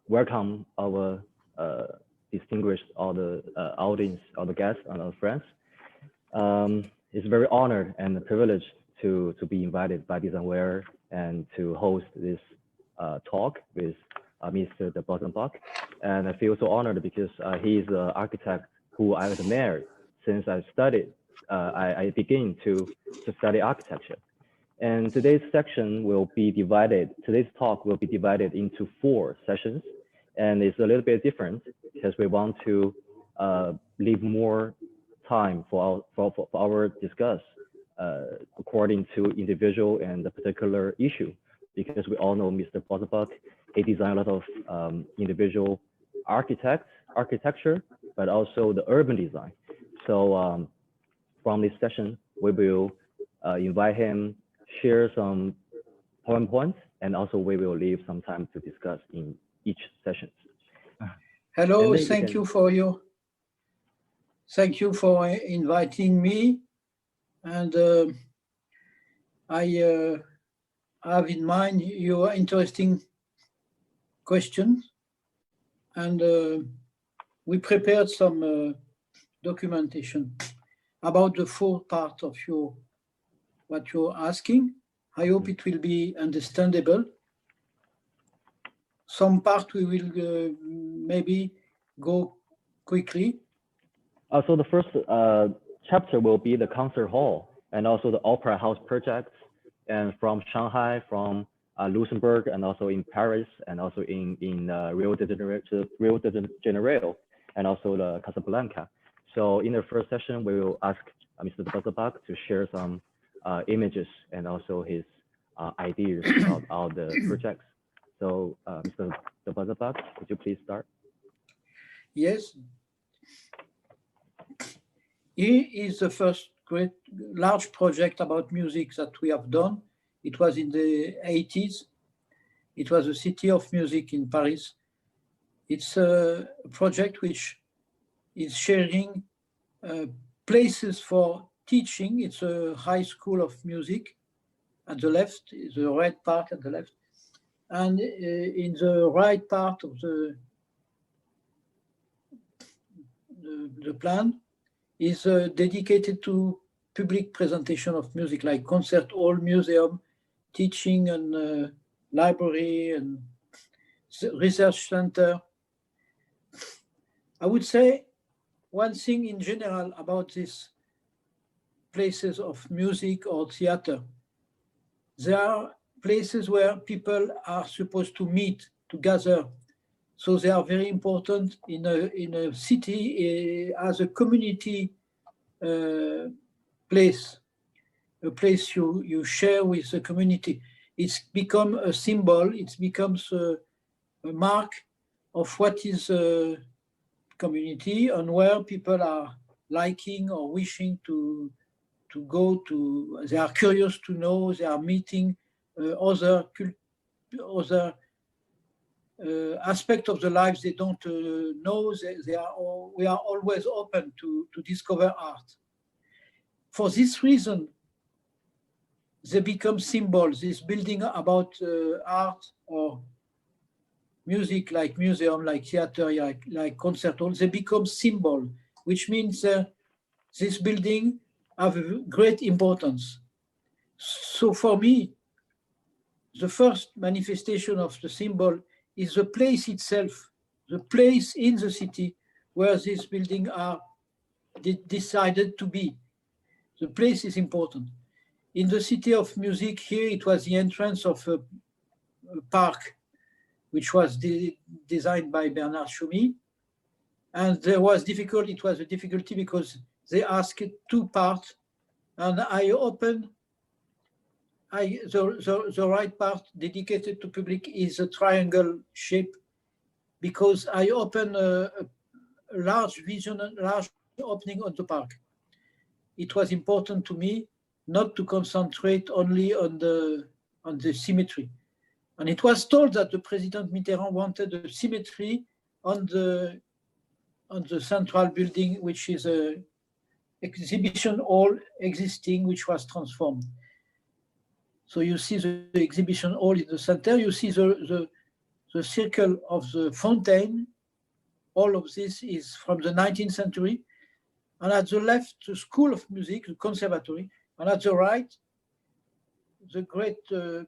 welcome our distinguished all the audience, all the guests, and our friends. It's very honored and a privilege to be invited by Designware and to host this talk with Mr. de Portzamparc. And I feel so honored because he is an architect who I admire since I studied. I began to study architecture. And today's section will be divided, today's talk will be divided into 4 sessions. And it's a little bit different because we want to leave more time for our discuss according to individual and the particular issue, because we all know Mr. Portzamparc, he designed a lot of individual architecture, but also the urban design. So from this session, we will invite him, share some points, and also we will leave some time to discuss in each session. Hello, thank you for inviting me. And I have in mind your interesting questions. And we prepared some documentation about the 4 parts of what you're asking. I hope it will be understandable. Some part we will maybe go quickly. So the first chapter will be the concert hall and also the opera house projects, and from Shanghai, from Luxembourg, and also in Paris, and also in Rio de Janeiro, and also the Casablanca. So in the first session, we will ask Mr. de Portzamparc to share some images and also his ideas about all the projects. So Mr. de Portzamparc, could you please start? Yes. Here is the first great large project about music that we have done. It was in the 80s. It was a city of music in Paris. It's a project which is sharing places for teaching. It's a high school of music at the left, the red part at the left. And in the right part of the plan is dedicated to public presentation of music, like concert hall, museum, teaching, and library, and research center. I would say one thing in general about these places of music or theater. There are places where people are supposed to meet, to gather. So they are very important in a city as a community place, a place you share with the community. It's become a symbol, it becomes a mark of what is a community and where people are liking or wishing to go to. They are curious to know, they are meeting other aspect of the lives they don't know. We are always open to discover art. For this reason, they become symbols. This building about art or music, like museum, like theater, like concert hall, they become symbol, which means this building have a great importance. So for me, the first manifestation of the symbol is the place itself, the place in the city where these buildings are decided to be. The place is important. In the city of music here, it was the entrance of a park, which was designed by Bernard Chaumy. And it was a difficulty because they asked 2 parts, and I opened the right part dedicated to public is a triangle shape, because I open a large opening on the park. It was important to me not to concentrate only on the symmetry. And it was told that the President Mitterrand wanted a symmetry on the central building, which is a exhibition hall existing, which was transformed. So you see the exhibition hall in the center, you see the the circle of the fountain. All of this is from the 19th century. And at the left, the School of Music, the conservatory. And at the right, the great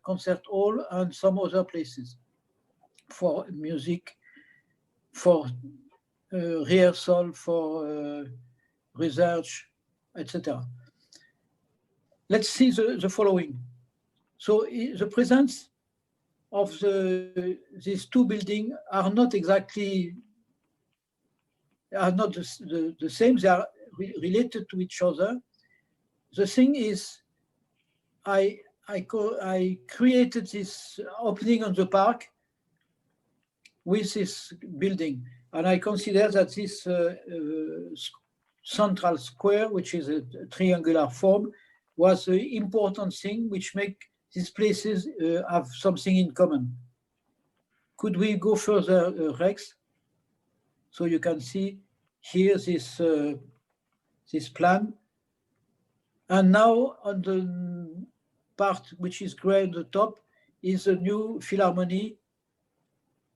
concert hall and some other places for music, for rehearsal, for research, etc. Let's see the following. So the presence of these two buildings are not exactly, are not the same, they are related to each other. The thing is, I created this opening on the park with this building. And I consider that this central square, which is a triangular form, was the important thing which make these places have something in common. Could we go further, Rex? So you can see here this, this plan. And now on the part which is gray at the top is the new Philharmonie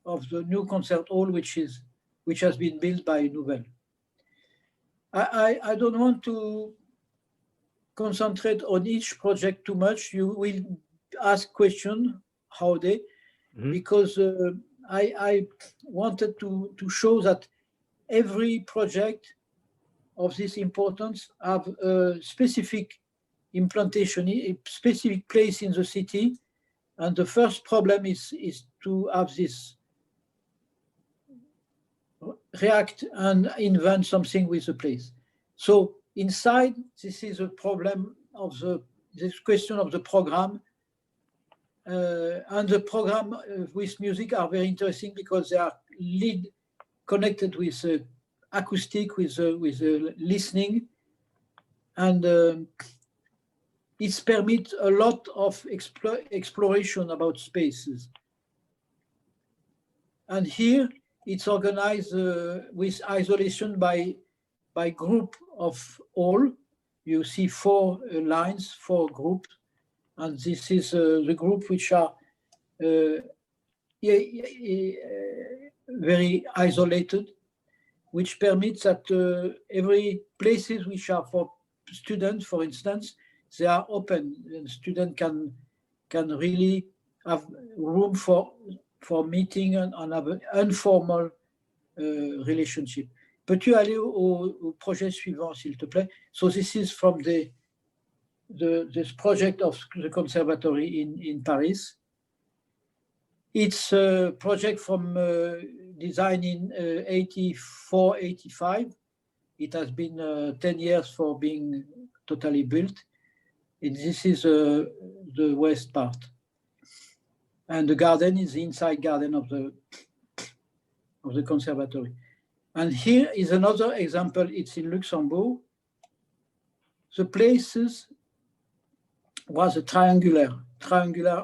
of the new concert hall, which has been built by Nouvelle. I don't want to concentrate on each project too much. You will ask questions, how they, because I wanted to show that every project of this importance have a specific implantation, a specific place in the city. And the first problem is to have this react and invent something with the place. So inside, this is a problem of this question of the program. And the program with music are very interesting because they are connected with acoustic, with listening. And it permits a lot of exploration about spaces. And here, it's organized with isolation by group of all. You see 4 lines, 4 groups, and this is the group which are very isolated, which permits that every places which are for students, for instance, they are open, and students can really have room for meeting and have an informal relationship. Peux-tu aller au projet suivant, s'il te plaît? So this is from this project of the conservatory in Paris. It's a project from design in 84, 85. It has been 10 years for being totally built. And this is the west part. And the garden is the inside garden of the conservatory. And here is another example. It's in Luxembourg. The places was a triangular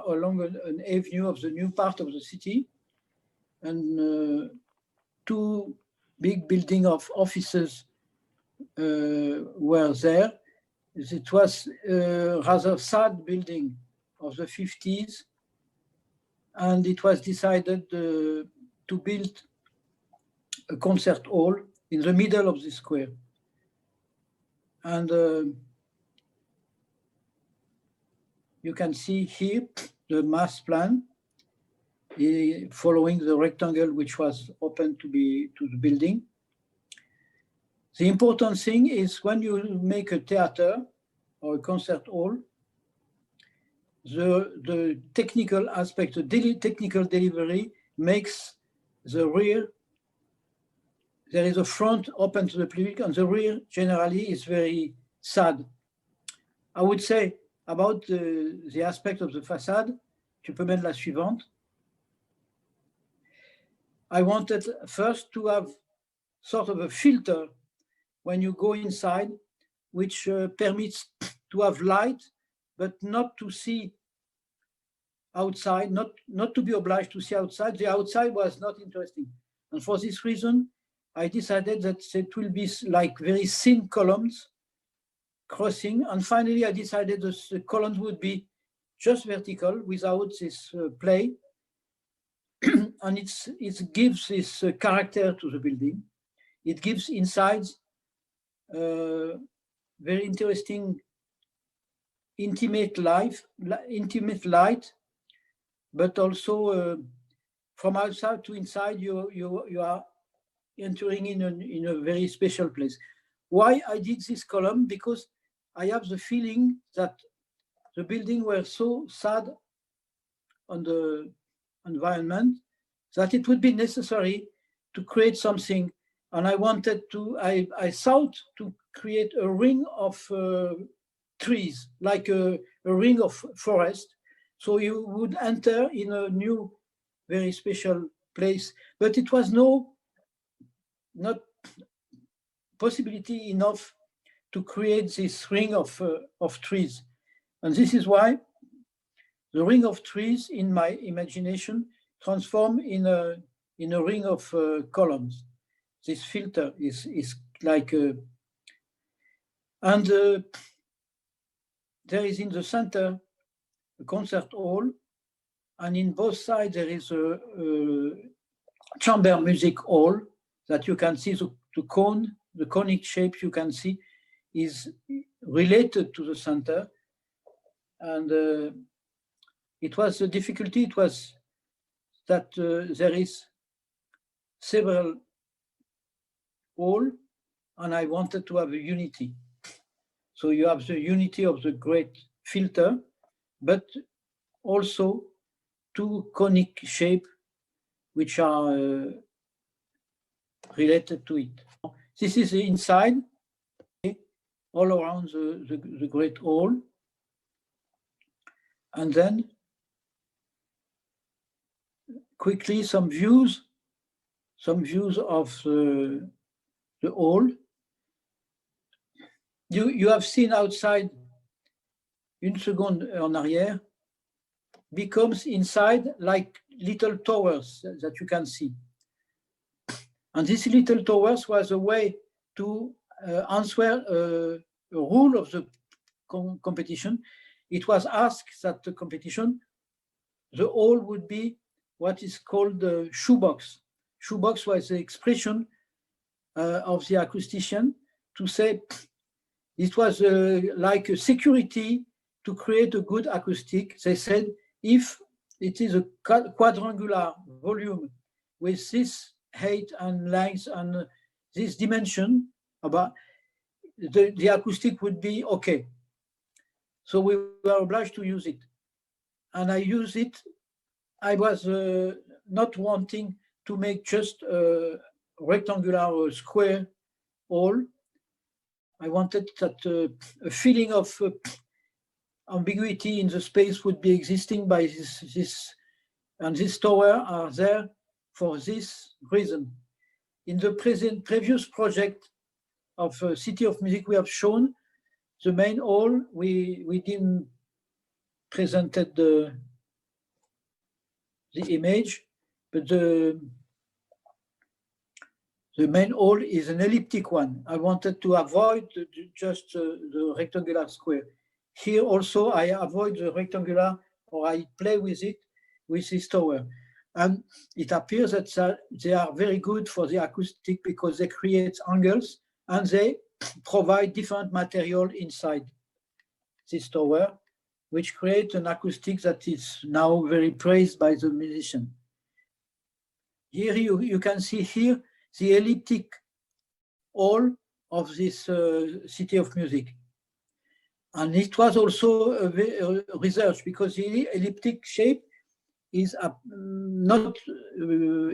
along an avenue of the new part of the city, and 2 big buildings of offices were there. It was a rather sad building of the 50s. And it was decided to build a concert hall in the middle of the square. And you can see here the mass plan following the rectangle which was open to the building. The important thing is when you make a theater or a concert hall, the technical aspect, the technical delivery makes the rear, there is a front open to the public, and the rear generally is very sad. I would say about the aspect of the facade, tu peux mettre la suivante. I wanted first to have sort of a filter when you go inside, which permits to have light, but not to see outside, not to be obliged to see outside. The outside was not interesting. And for this reason, I decided that it will be like very thin columns crossing. And finally, I decided that the columns would be just vertical without this play. and it gives this character to the building. It gives inside very interesting intimate light, but also from outside to inside, you are entering in a very special place. Why I did this column? Because I have the feeling that the building were so sad on the environment that it would be necessary to create something. And I wanted to, I thought to create a ring of trees, like a ring of forest. So you would enter in a new, very special place, but it was not possibility enough to create this ring of trees. And this is why the ring of trees in my imagination transform in a ring of columns. This filter is like and there is in the center a concert hall, and in both sides there is a chamber music hall that you can see the conic shape you can see is related to the center. And it was the difficulty, it was that there is several hall, and I wanted to have a unity. So you have the unity of the great filter, but also two conic shape which are related to it. This is the inside, all around the great hall. And then quickly some views of the hall. You have seen outside, une seconde en arrière, becomes inside like little towers that you can see. And these little towers was a way to answer a rule of the competition. It was asked that the competition, the hall would be what is called the shoebox. Shoebox was the expression of the acoustician to say it was like a security to create a good acoustic. They said if it is a quadrangular volume with this height and length and this dimension, about the acoustic would be okay. So we were obliged to use it. And I use it. I was not wanting to make just a rectangular or square hall. I wanted that a feeling of ambiguity in the space would be existing by this, and this tower are there for this reason. In the previous project of City of Music, we have shown the main hall. We didn't presented the image, but the main hall is an elliptic one. I wanted to avoid just the rectangular square. Here also, I avoid the rectangular, or I play with it with this tower. And it appears that they are very good for the acoustic because they create angles and they provide different material inside this tower, which create an acoustic that is now very praised by the musician. Here you can see here the elliptic hall of this City of Music. And it was also a research because the elliptic shape is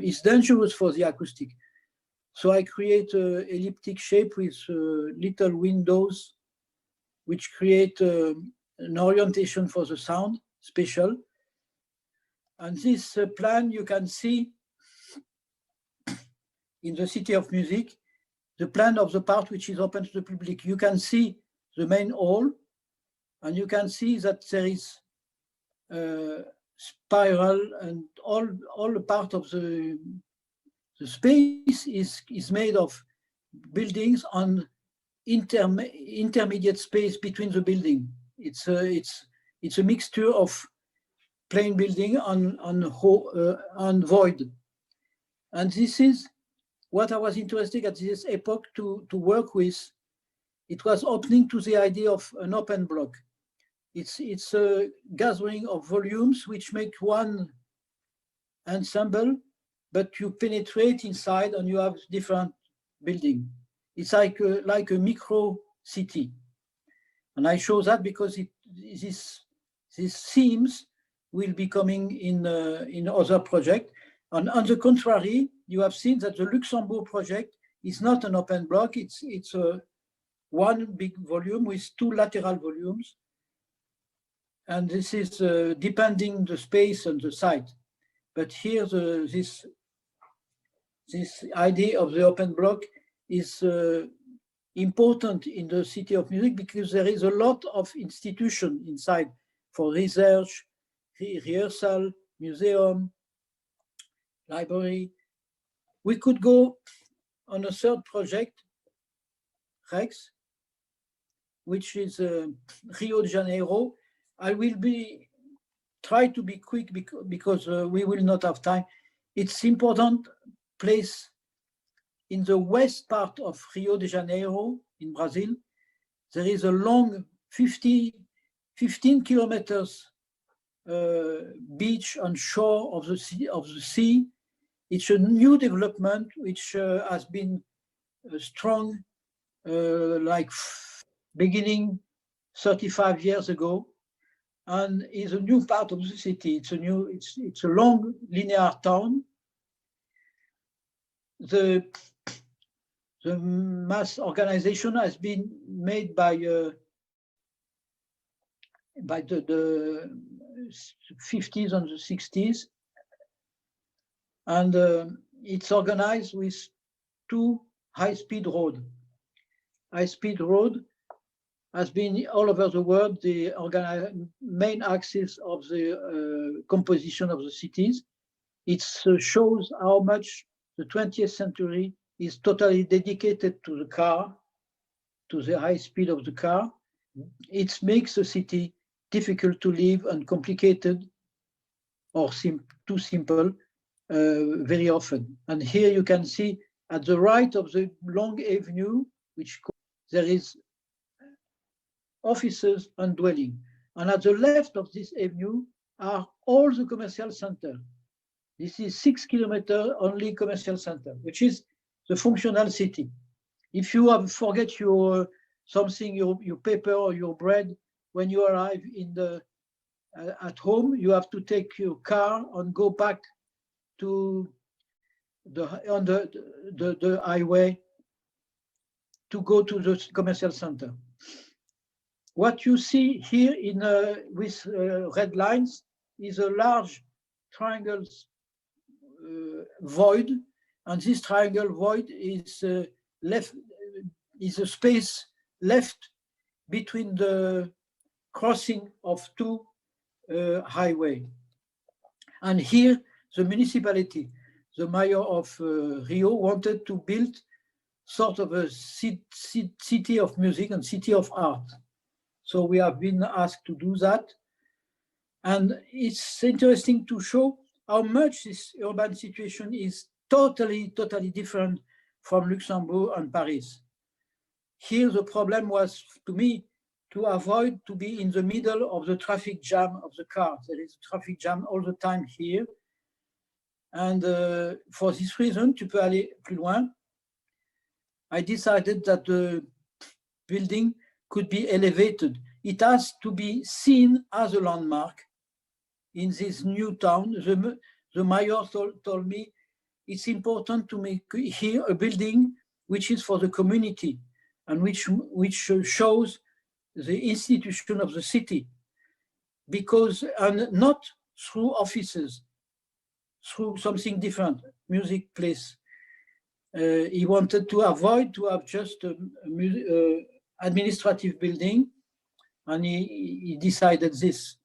is dangerous for the acoustic. So I create an elliptic shape with little windows, which create an orientation for the sound, special. And this plan you can see in the City of Music, the plan of the part which is open to the public. You can see the main hall, and you can see that there is spiral, and all the part of the space is made of buildings on intermediate space between the building. It's a mixture of plain building on void. And this is what I was interested at this epoch to work with. It was opening to the idea of an open block. It's a gathering of volumes which make one ensemble, but you penetrate inside and you have different building. It's like a micro city. And I show that because these themes will be coming in other projects. And on the contrary, you have seen that the Luxembourg project is not an open block. It's a one big volume with two lateral volumes. And this is depending the space and the site. But here, this idea of the open block is important in the City of Music because there is a lot of institution inside for research, rehearsal, museum, library. We could go on a third project, Rex, which is Rio de Janeiro. I will try to be quick because we will not have time. It's important place in the west part of Rio de Janeiro in Brazil. There is a long 15 kilometers beach and shore of the sea. It's a new development which has been strong like beginning 35 years ago, and is a new part of the city. It's a long linear town. The mass organization has been made by the 50s and the 60s, and it's organized with two high-speed roads. High-speed road has been all over the world the main axis of the composition of the cities. It shows how much the 20th century is totally dedicated to the car, to the high speed of the car. It makes the city difficult to live and complicated or too simple very often. And here you can see at the right of the long avenue, which there is offices and dwelling. And at the left of this avenue are all the commercial center. This is 6 kilometers only commercial center, which is the functional city. If you forget your something, your paper or your bread, when you arrive at home, you have to take your car and go back to the highway to go to the commercial center. What you see here with red lines is a large triangle void, and this triangle void is a space left between the crossing of two highways. And here, the municipality, the mayor of Rio, wanted to build sort of a city of music and city of art. So we have been asked to do that. And it's interesting to show how much this urban situation is totally different from Luxembourg and Paris. Here, the problem was, to me, to avoid to be in the middle of the traffic jam of the car. There is a traffic jam all the time here. And for this reason, tu peux aller plus loin, I decided that the building could be elevated. It has to be seen as a landmark in this new town. The mayor told me it's important to make here a building which is for the community and which shows the institution of the city, because, and not through offices, through something different, music place. He wanted to avoid to have just a administrative building, and he decided this.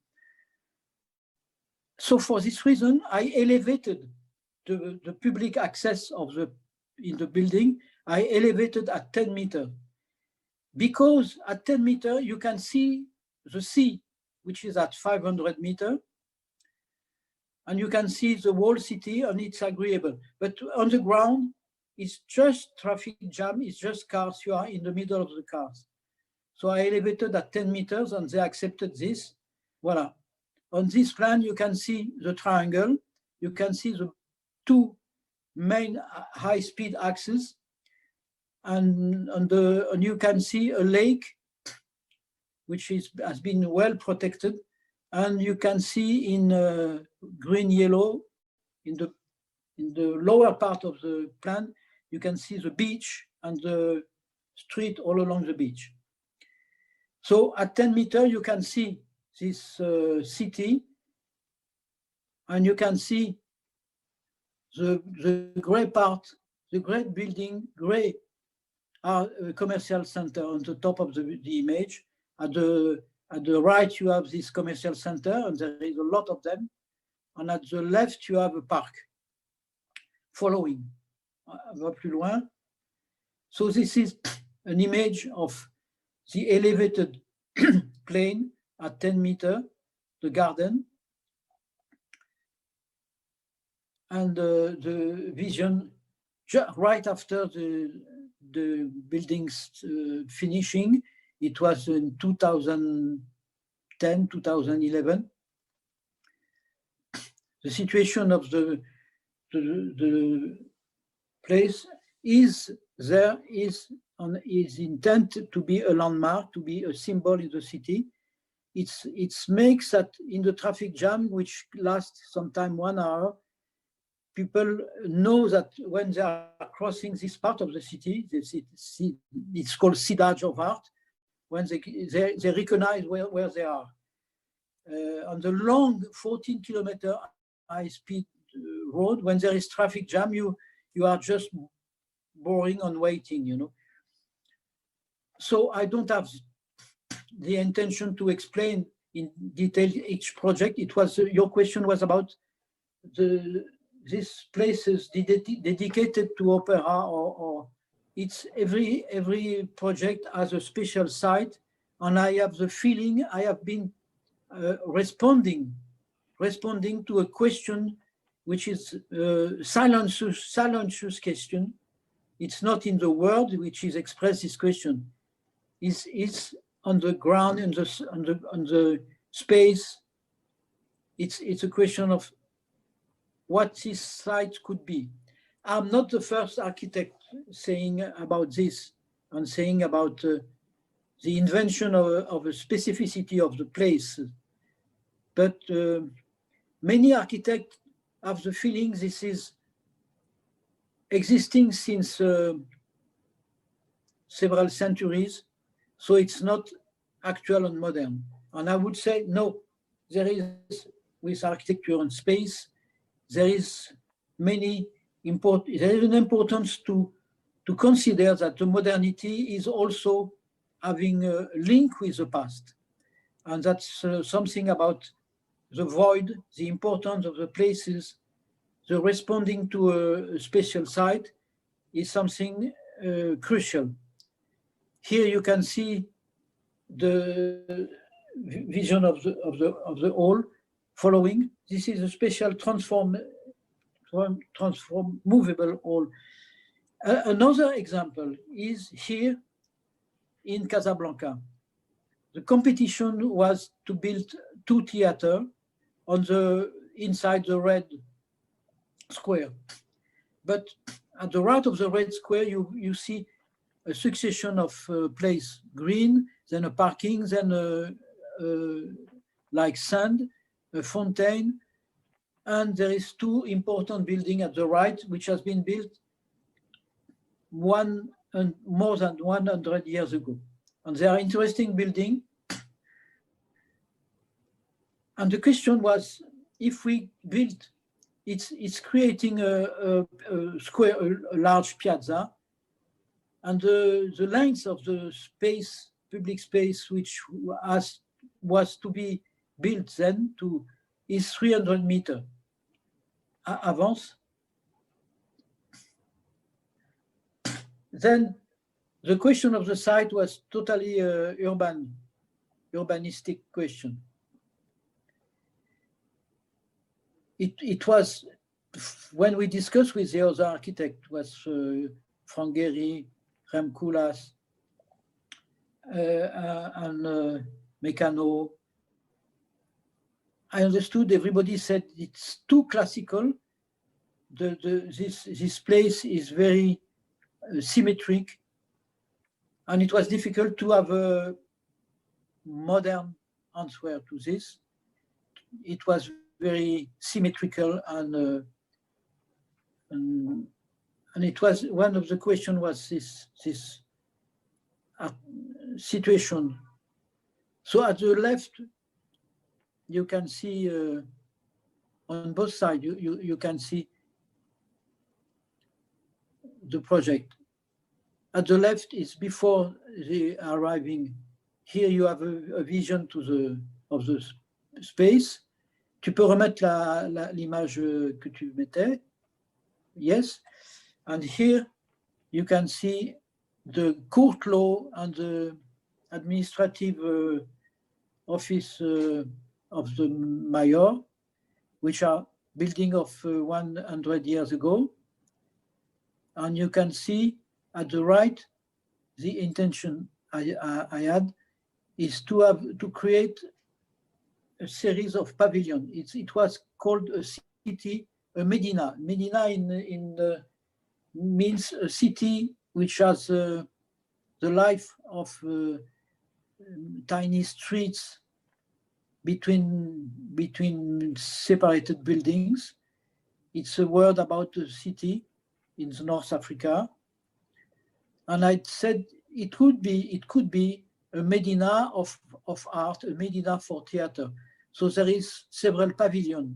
So for this reason, I elevated the public access in the building. I elevated at 10 meters, because at 10 meters you can see the sea, which is at 500 meters, and you can see the whole city, and it's agreeable. But on the ground, it's just traffic jam, it's just cars, you are in the middle of the cars. So I elevated at 10 meters and they accepted this. Voila. On this plan, you can see the triangle. You can see the two main high-speed axes. And you can see a lake, which has been well protected. And you can see in green, yellow, in the lower part of the plan, you can see the beach and the street all along the beach. So at 10 meters, you can see this city, and you can see the gray part, the great building, gray commercial center on the top of the image. At the right, you have this commercial center, and there is a lot of them. And at the left, you have a park. Following, va plus loin. So this is an image of the elevated plane at 10 meters, the garden, and the vision right after the building's finishing. It was in 2010, 2011. The situation of the place is intended to be a landmark, to be a symbol in the city. It makes that in the traffic jam, which lasts sometimes 1 hour, people know that when they are crossing this part of the city, it's called Cidade of Art, when they recognize where they are. On the long 14-kilometer high-speed road, when there is traffic jam, you are just boring and waiting, you know. So I don't have the intention to explain in detail each project. It was your question was about these places dedicated to opera, or it's every project has a special site, and I have the feeling I have been responding to a question which is silencious question. It's not in the word which is expressed this question. It's on the ground, on the space. It's a question of what this site could be. I'm not the first architect saying about this and saying about the invention of a specificity of the place. But many architects have the feeling this is existing since several centuries, so it's not actual and modern. And I would say, no, there is, with architecture and space, there is an importance to consider that the modernity is also having a link with the past. And that's something about the void, the importance of the places, the responding to a special site is something crucial. Here you can see the vision of the hall following. This is a special movable hall. Another example is here in Casablanca. The competition was to build 2 theaters inside the red square. But at the right of the red square, you see a succession of places, green, then a parking, then like sand, a fountain, and there is 2 important buildings at the right, which has been built more than 100 years ago. And they are interesting buildings. And the question was, if we build, it's creating a square, a large piazza, and the length of the space, public space, which was to be built then is 300 meters. Avance. Then the question of the site was totally urbanistic question. it was, when we discussed with the other architect, was Frank Gehry, Rem Koolhaas, and Meccano, I understood everybody said it's too classical. This place is very symmetric, and it was difficult to have a modern answer to this. It was very symmetrical, and it was, one of the questions was this situation. So at the left, you can see on both sides, you can see the project. At the left is before the arriving. Here you have a vision of the space. Tu peux remettre l'image que tu mettais. Yes. And here you can see the court law and the administrative office of the mayor, which are building of 100 years ago. And you can see at the right, the intention I had is to create a series of pavilions. It was called a city, a Medina. Medina means a city which has the life of tiny streets between separated buildings. It's a word about a city in North Africa. And I said it could be a Medina of art, a Medina for theater. So there is several pavilions.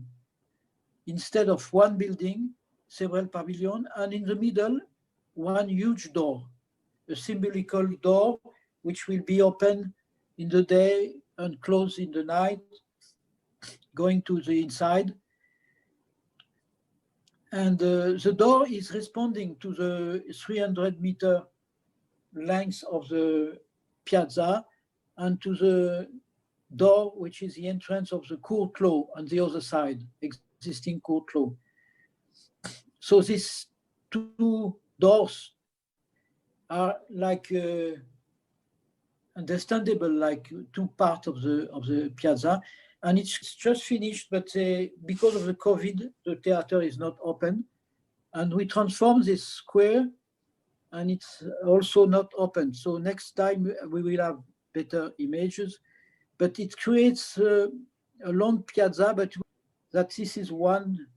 Instead of one building, several pavilions, and in the middle, one huge door, a symbolical door, which will be open in the day and closed in the night, going to the inside. And the door is responding to the 300-meter length of the piazza and to the door, which is the entrance of the court law on the other side, existing court law. So these two doors are like understandable, like two parts of the piazza, and it's just finished. But because of the COVID, the theater is not open, and we transform this square, and it's also not open. So next time we will have better images, but it creates a long piazza, but that this is one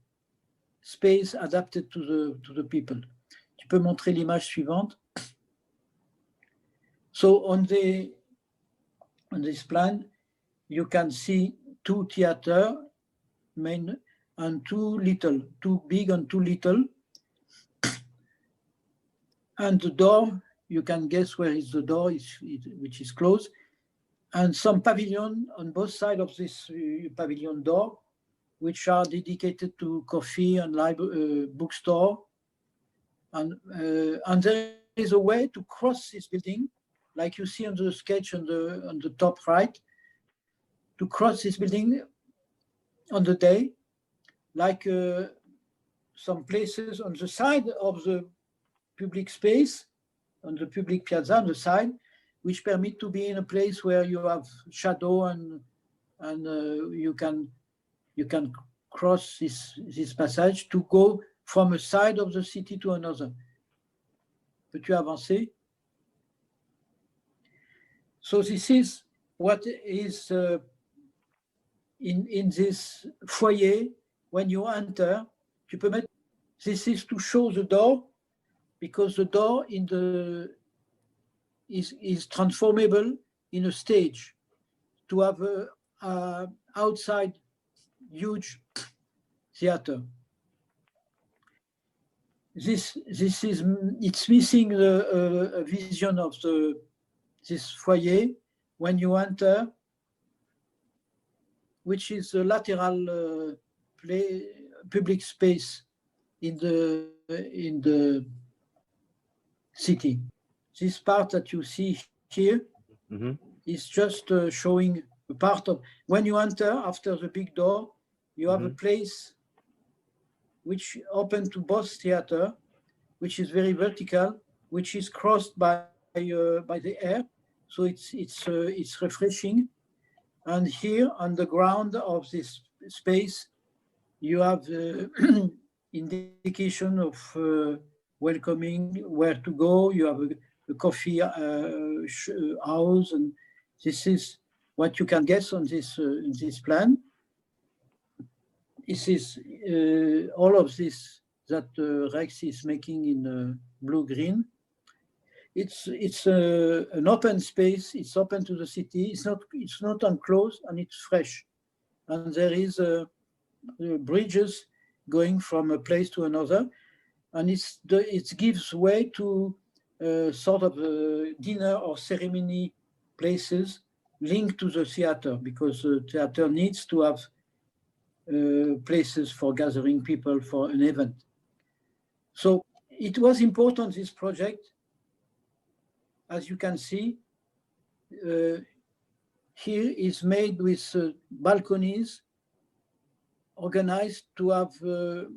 space adapted to the people. Tu peux montrer l'image suivante. So on this plan, you can see two theater, main, and two little, two big and two little. And the door, you can guess where is the door, which is closed. And some pavilion on both sides of this pavilion door, which are dedicated to coffee and bookstore. And there is a way to cross this building, like you see on the sketch on the top right, to cross this building on the day, like some places on the side of the public space, on the public piazza on the side, which permit to be in a place where you have shadow and you can cross this passage to go from a side of the city to another. Peux-tu avancer? So this is what is in this foyer when you enter. Tu peux mettre, this is to show the door, because the door is transformable in a stage to have a outside huge theater. It's missing a vision of this foyer when you enter, which is a lateral public space in the city. This part that you see here is just showing a part of, when you enter after the big door, you have a place which open to both theater, which is very vertical, which is crossed by the air, so it's refreshing. And here on the ground of this space, you have the indication of welcoming, where to go. You have a coffee house, and this is what you can guess on this plan. This is all of this that Rex is making in blue-green. It's an open space. It's open to the city. It's not enclosed, and it's fresh. And there is bridges going from a place to another, and it gives way to sort of dinner or ceremony places linked to the theater, because the theater needs to have places for gathering people for an event. So it was important, this project. As you can see, here is made with balconies organized to have the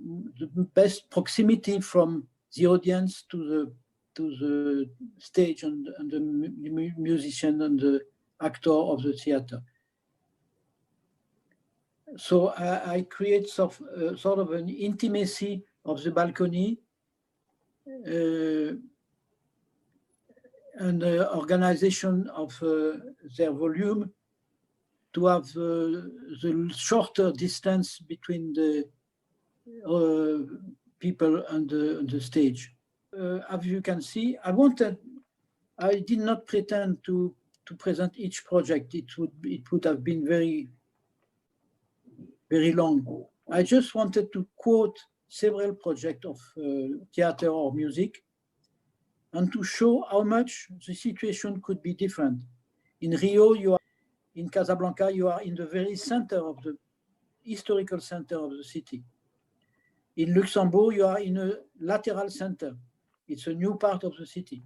best proximity from the audience to the stage and the musician and the actor of the theater. So I create sort of an intimacy of the balcony and organization of their volume to have the shorter distance between the people and the stage. As you can see, I did not pretend to present each project. It would have been very long. I just wanted to quote several projects of theater or music, and to show how much the situation could be different. In Rio, in Casablanca, you are in the very center of the historical center of the city. In Luxembourg, you are in a lateral center. It's a new part of the city.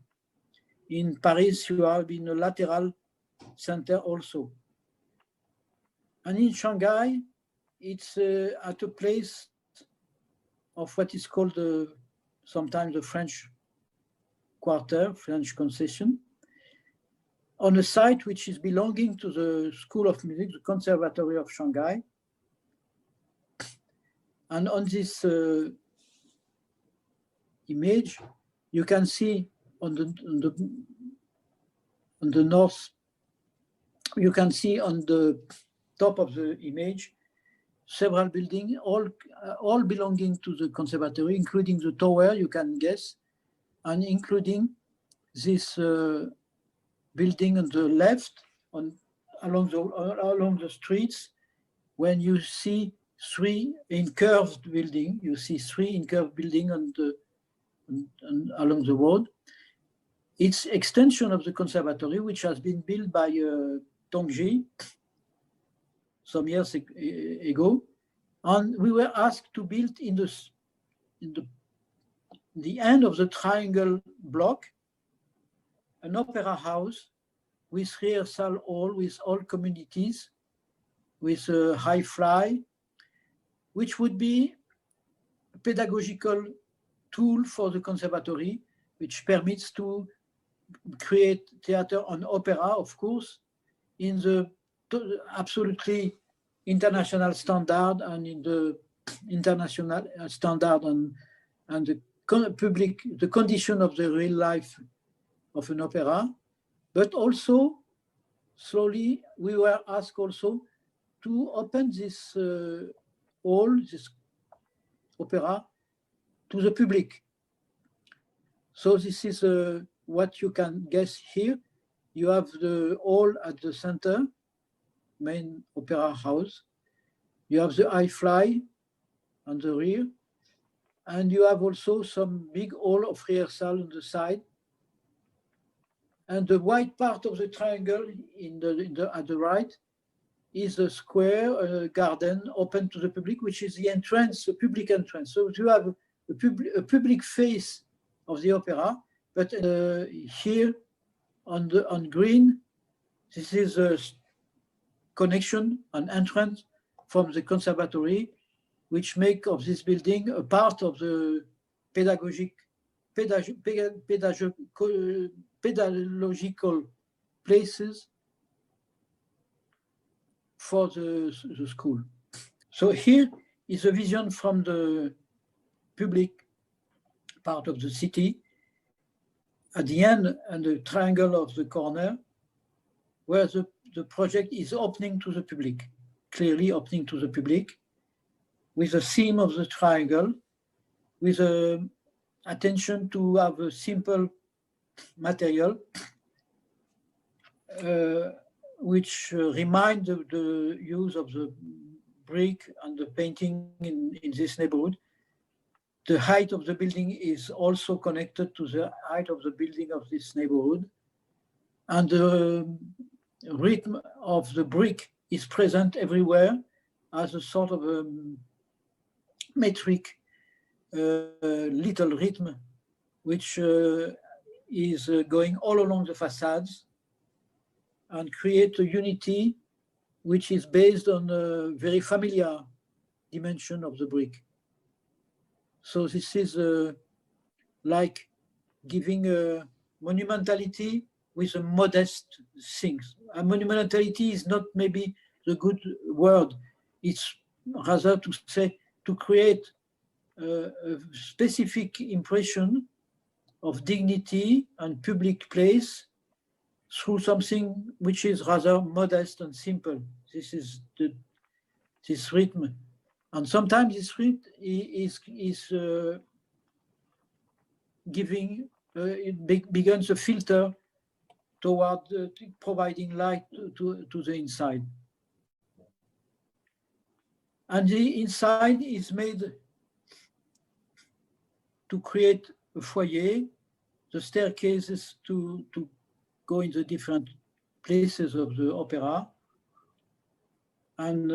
In Paris, you are in a lateral center also. And in Shanghai, it's at a place of what is called sometimes the French Quarter, French concession, on a site which is belonging to the School of Music, the Conservatory of Shanghai. And on this image, you can see on the north, you can see on the top of the image several buildings, all belonging to the conservatory, including the tower, you can guess, and including this building on the left, along the streets. When you see three incurved building, you see three incurved building along the road. It's extension of the conservatory, which has been built by Tongji some years ago, and we were asked to build in the end of the triangle block an opera house with rehearsal hall, with all communities, with a high fly, which would be a pedagogical tool for the conservatory, which permits to create theater and opera, of course, in the absolutely international standard and in the international standard and the condition of the real life of an opera. But also, slowly, we were asked also to open this hall, this opera, to the public. So this is what you can guess here. You have the hall at the center, main opera house. You have the high fly on the rear. And you have also some big hall of rehearsal on the side. And the white part of the triangle at the right is a square, garden open to the public, which is the entrance, the public entrance. So you have a public face of the opera, but here on green, this is a connection, an entrance from the conservatory, which make of this building a part of the pedagogical places for the school. So here is a vision from the public part of the city, at the end and the triangle of the corner, where the project is opening to the public, clearly opening to the public, with the theme of the triangle, with attention to have a simple material, which remind the use of the brick and the painting in this neighborhood. The height of the building is also connected to the height of the building of this neighborhood. And the rhythm of the brick is present everywhere as a sort of a metric little rhythm, which is going all along the facades and create a unity which is based on a very familiar dimension of the brick. So this is like giving a monumentality with a modest things. A monumentality is not maybe the good word. It's rather to say, to create a specific impression of dignity and public place through something which is rather modest and simple. This is this rhythm. And sometimes this rhythm is giving, it begins a filter toward providing light to the inside. And the inside is made to create a foyer, the staircases to go in the different places of the opera, and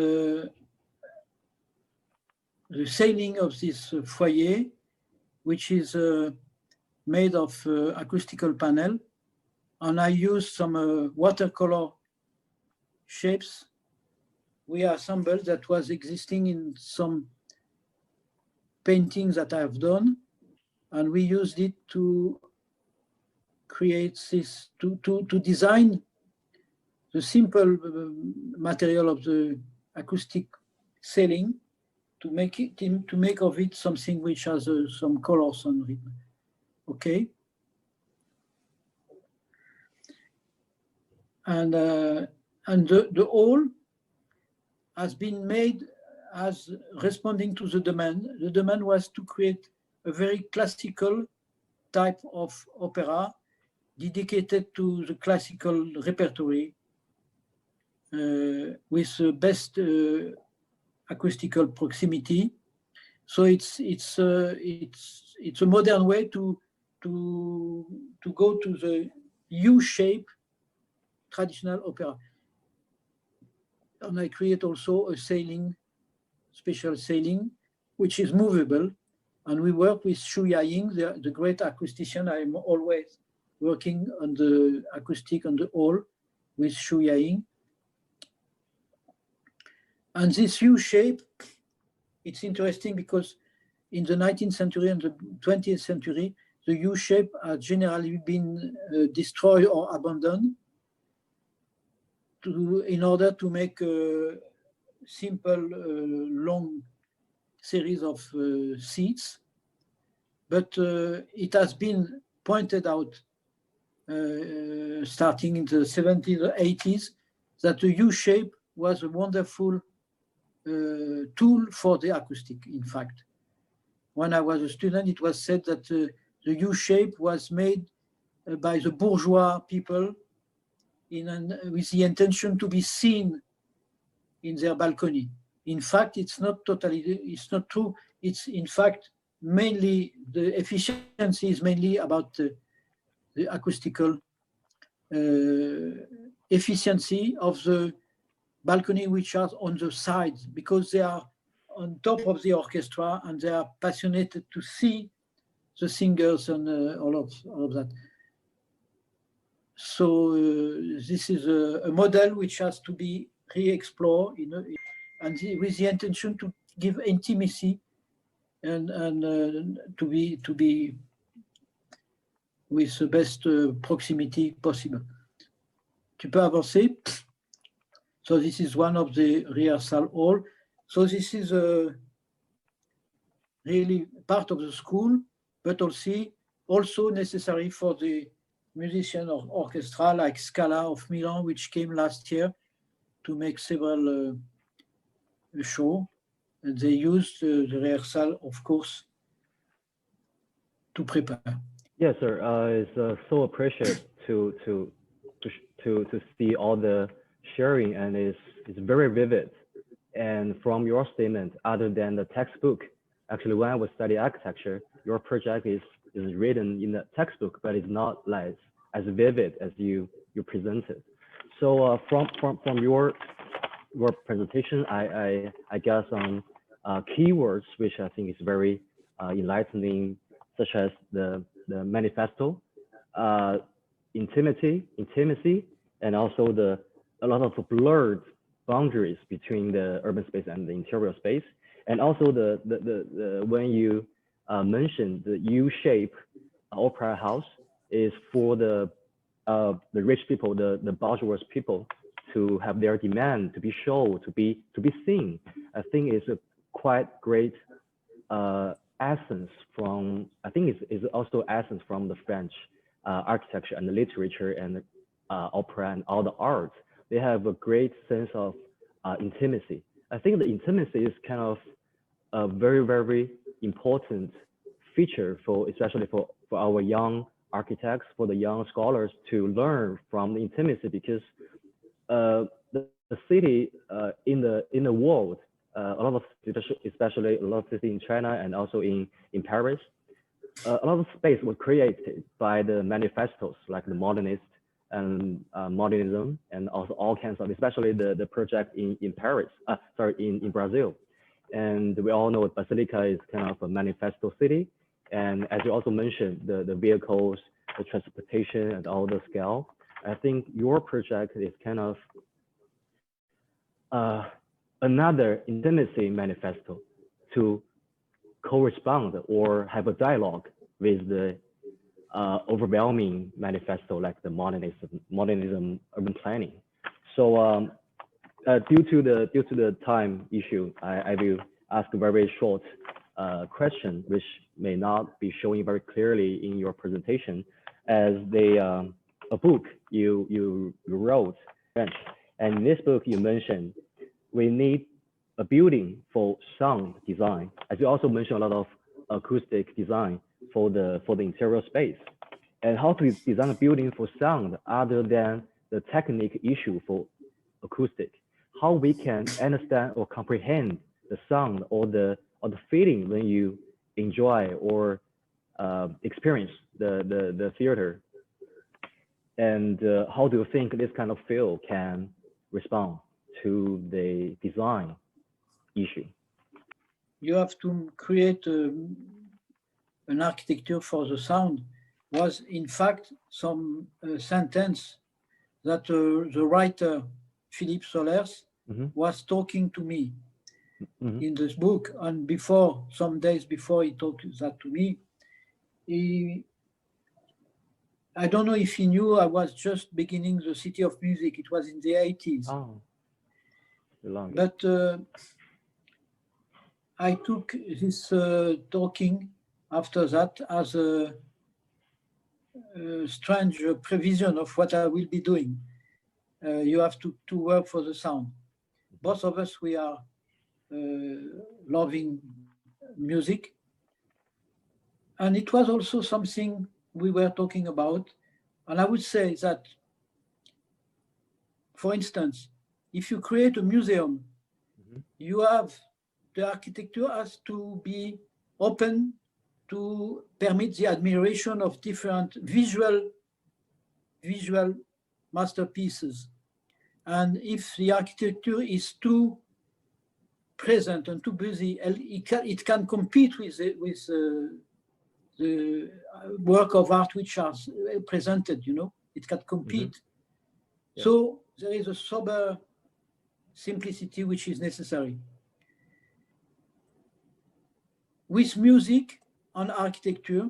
the ceiling of this foyer, which is made of acoustical panel, and I used some watercolor shapes we assembled that was existing in some paintings that I have done, and we used it to create this, to design the simple material of the acoustic ceiling, to make of it something which has some colors and rhythm. Okay. And the whole has been made as responding to the demand. The demand was to create a very classical type of opera dedicated to the classical repertory with the best acoustical proximity. So it's a modern way to go to the U-shape traditional opera. And I create also a ceiling, special ceiling, which is movable. And we work with Xu Yaying, the great acoustician. I'm always working on the acoustic on the hall with Xu Yaying. And this U-shape, it's interesting because in the 19th century and the 20th century, the U-shape has generally been destroyed or abandoned in order to make a simple, long series of seats. But it has been pointed out starting in the 70s or 80s that the U-shape was a wonderful tool for the acoustic, in fact. When I was a student, it was said that the U-shape was made by the bourgeois people with the intention to be seen in their balcony. In fact, it's not true. It's in fact mainly, the efficiency is mainly about the acoustical efficiency of the balcony, which are on the sides, because they are on top of the orchestra and they are passionate to see the singers and all of that. So this is a model which has to be re-explored, and with the intention to give intimacy and to be with the best proximity possible. Tu peux avancer. So this is one of the rehearsal hall. So this is really part of the school, but also necessary for the musician or orchestra like Scala of Milan, which came last year to make several shows. And they used the rehearsal, of course, to prepare. Yes, sir. It's so appreciated to see all the sharing, and it's very vivid. And from your statement, other than the textbook, actually, when I was studying architecture, your project is written in the textbook, but it's not like as vivid as you presented. So from your presentation, I guess some keywords which I think is very enlightening, such as the manifesto, intimacy, and also a lot of blurred boundaries between the urban space and the interior space, and also the when you mentioned the U-shape opera house is for the rich people, the bourgeois people, to have their demand to be shown, to be seen. I think it's a quite great essence from, I think it's also essence from the French architecture and the literature and opera and all the arts. They have a great sense of intimacy. I think the intimacy is kind of a very, very important feature especially for our young architects, for the young scholars to learn from the intimacy, because the city in the world, a lot of, especially a lot of cities in China and also in Paris, a lot of space was created by the manifestos like the modernist and modernism, and also all kinds of, especially the project in Paris, in Brazil. And we all know Basilica is kind of a manifesto city. And as you also mentioned, the vehicles, the transportation, and all the scale. I think your project is kind of another intimacy manifesto to correspond or have a dialogue with the overwhelming manifesto like the modernism urban planning. So due to the time issue, I will ask a very short question, which may not be showing very clearly in your presentation, as a book you wrote, French. And in this book you mentioned we need a building for sound design, as you also mentioned a lot of acoustic design for the interior space, and how to design a building for sound other than the technique issue for acoustic. How we can understand or comprehend the sound or the feeling when you enjoy or experience the theater, and how do you think this kind of feel can respond to the design issue? You have to create an architecture for the sound. Was in fact some sentence that the writer Philippe Solers was talking to me in this book, and before, some days before he talked that to me, I don't know if he knew I was just beginning the City of Music. It was in the 80s. Oh, but I took this talking after that as a strange prevision of what I will be doing. You have to work for the sound. Both of us, we are loving music. And it was also something we were talking about. And I would say that, for instance, if you create a museum, you have, the architecture has to be open to permit the admiration of different visual masterpieces. And if the architecture is too present and too busy, it can compete with the work of art which are presented, you know, it can compete. Yeah. So there is a sober simplicity which is necessary. with music and architecture,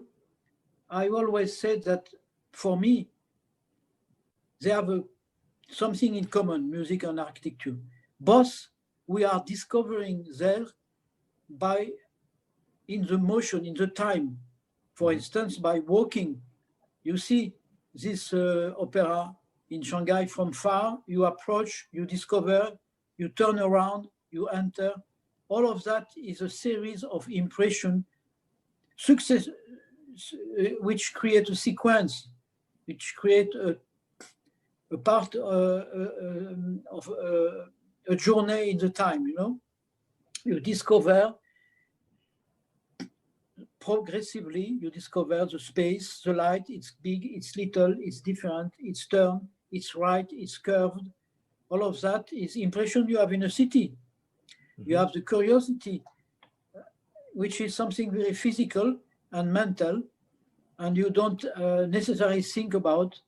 I always said that for me, they have something in common, music and architecture. Both we are discovering there in the motion, in the time. For instance, by walking, you see this opera in Shanghai from far, you approach, you discover, you turn around, you enter. All of that is a series of impression, which create a sequence, which create a part of a journey in the time, you know? You discover, progressively, you discover the space, the light, it's big, it's little, it's different, it's turned, it's right, it's curved. All of that is impression you have in a city. You have the curiosity, which is something very physical and mental, and you don't necessarily think about.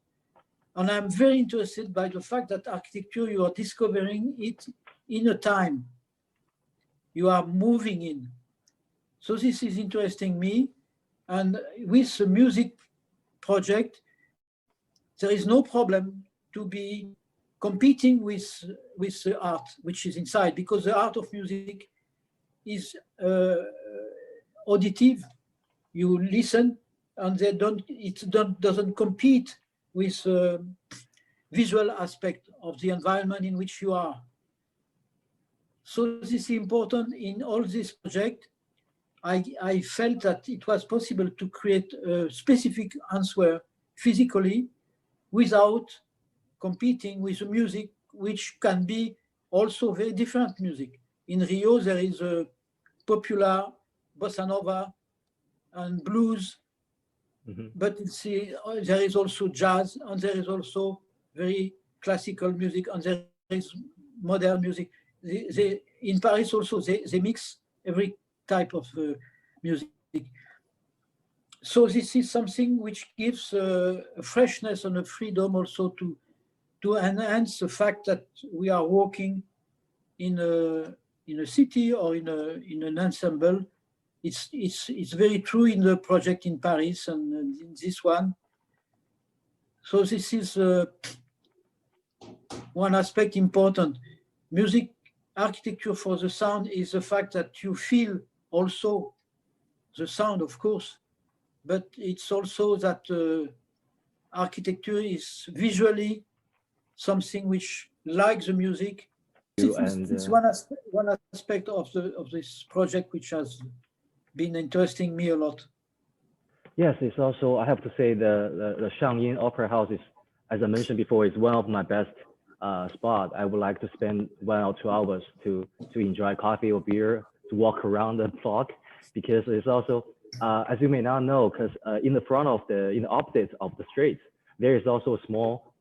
And I'm very interested by the fact that architecture, you are discovering it in a time. You are moving in. So this is interesting me. And with the music project, there is no problem to be competing with the art, which is inside, because the art of music is auditive. You listen, and it doesn't compete with visual aspect of the environment in which you are. So this is important in all this project. I felt that it was possible to create a specific answer physically without competing with the music, which can be also very different music. In Rio, there is a popular bossa nova and blues, but there is also jazz, and there is also very classical music, and there is modern music. In Paris also, they mix every type of music. So this is something which gives a freshness and a freedom also to enhance the fact that we are working in a city or in an ensemble. It's very true in the project in Paris and in this one. So this is one aspect important. Music architecture for the sound is the fact that you feel also the sound, of course, but it's also that architecture is visually something which likes the music. It's one aspect of this project which has been interesting me a lot. Yes, it's also, I have to say, the Shangyin Opera House is, as I mentioned before, is one of my best spot. I would like to spend 1 or 2 hours to enjoy coffee or beer, to walk around the block, because it's also, as you may not know, because in the front of in the opposite of the street, there is also a small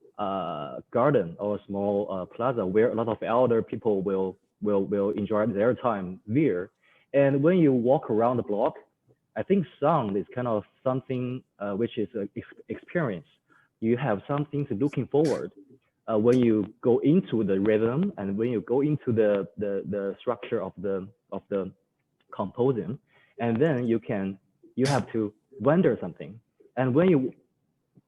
garden or a small plaza where a lot of elder people will enjoy their time there. And when you walk around the block, I think sound is kind of something which is an experience. You have something to looking forward when you go into the rhythm and when you go into the structure of the composing, and then you have to render something. And when you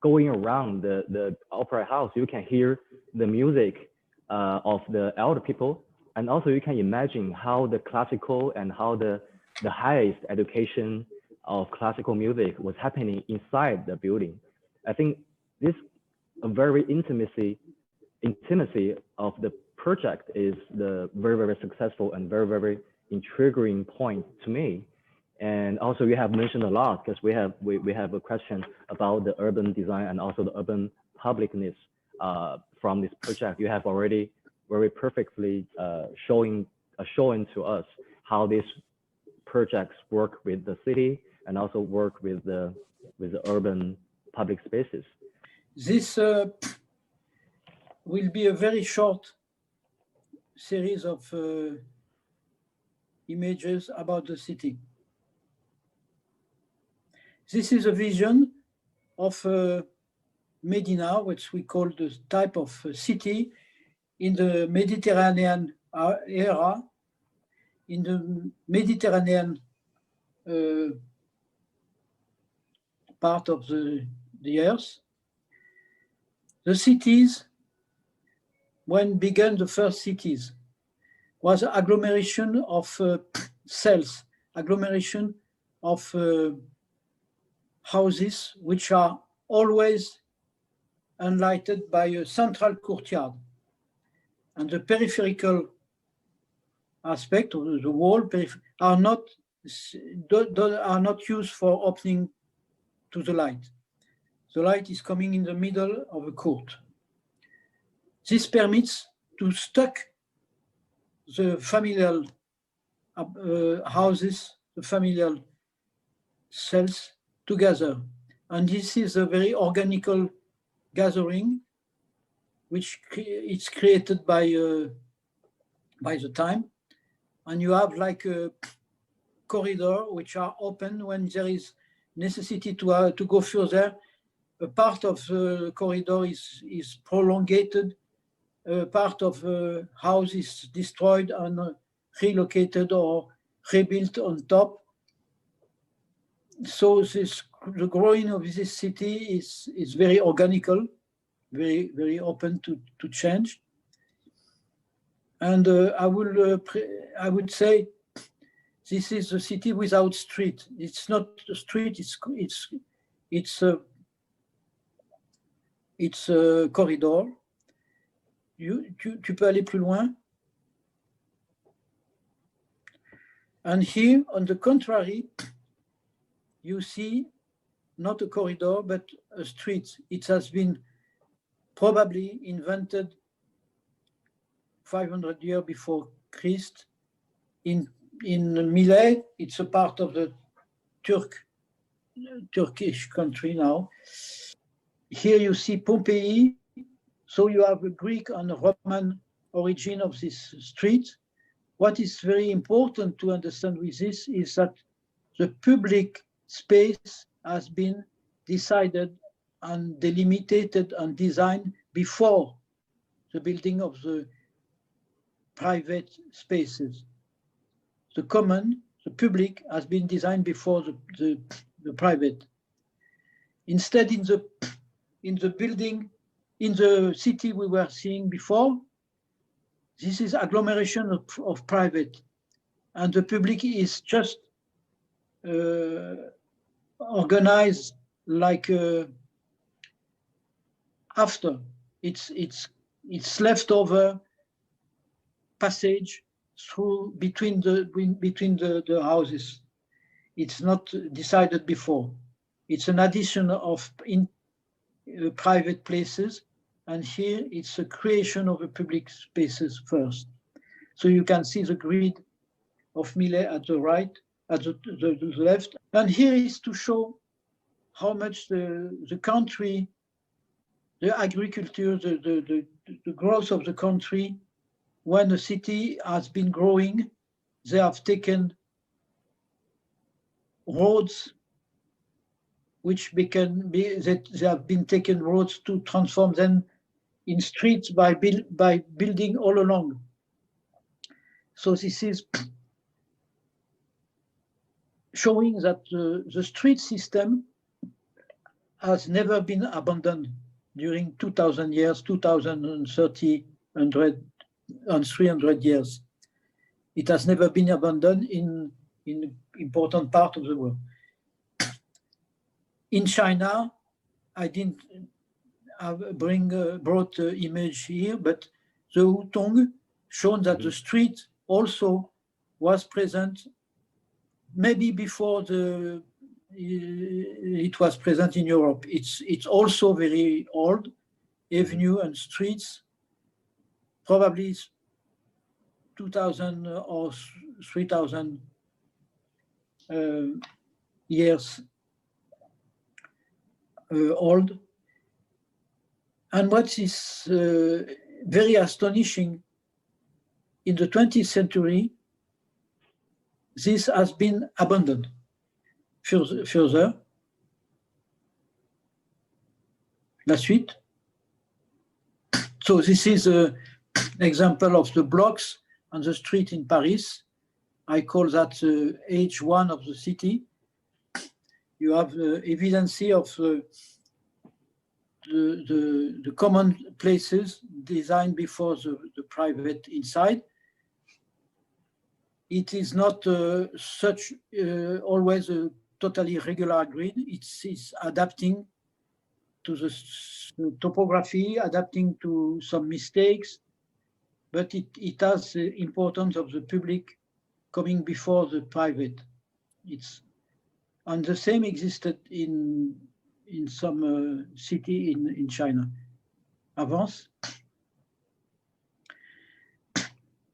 going around the opera house, you can hear the music of the elder people, and also you can imagine how the classical and how the highest education of classical music was happening inside the building. I think this a very intimacy of the project is the very successful and very intriguing point to me. And also you have mentioned a lot, because we have a question about the urban design and also the urban publicness from this project. You have already very perfectly showing to us how these projects work with the city and also work with the urban public spaces. This will be a very short series of images about the city. This is a vision of Medina, which we call the type of city in the Mediterranean era, in the Mediterranean part of the earth. The cities, when began the first cities, was agglomeration of cells, agglomeration of houses which are always enlightened by a central courtyard. And the peripheral aspect of the wall are not used for opening to the light. The light is coming in the middle of a court. This permits to stuck the familial houses, the familial cells together. And this is a very organical gathering, which is created by the time. And you have like a corridor which are open when there is necessity to go further. A part of the corridor is prolongated. A part of the house is destroyed and relocated or rebuilt on top. So the growing of this city is very organical, very, very open to change. And I would say this is a city without street. It's not a street, it's a corridor. Tu peux aller plus loin. And here, on the contrary, you see not a corridor, but a street. It has been probably invented 500 years before Christ. In Millet, it's a part of the Turkish country now. Here you see Pompeii. So you have a Greek and a Roman origin of this street. What is very important to understand with this is that the public space has been decided and delimited and designed before the building of the private spaces. The common, the public, has been designed before the private. Instead, in the building, in the city we were seeing before, this is agglomeration of private, and the public is just organized like after. It's leftover passage through between the houses. It's not decided before. It's an addition of private places, and here it's a creation of the public spaces first. So you can see the grid of Millet at the right, at the left. And here is to show how much the country, the agriculture, the growth of the country, when the city has been growing, they have taken roads which they have been taken roads to transform them in streets by building all along. So this is showing that the street system has never been abandoned during 2,000 years, 2,030, 100, and 300 years. It has never been abandoned in important part of the world. In China, I didn't brought image here, but the Hutong shown that the street also was present maybe before it was present in Europe. It's also very old, avenue and streets, probably 2,000 or 3,000 years old. And what is very astonishing, in the 20th century, this has been abandoned further. La suite. So this is an example of the blocks on the street in Paris. I call that age one of the city. You have evidence of the common places designed before the private inside. It is not such always a totally regular grid. It's adapting to the topography, adapting to some mistakes, but it has the importance of the public coming before the private. And the same existed in some city in China. Avance.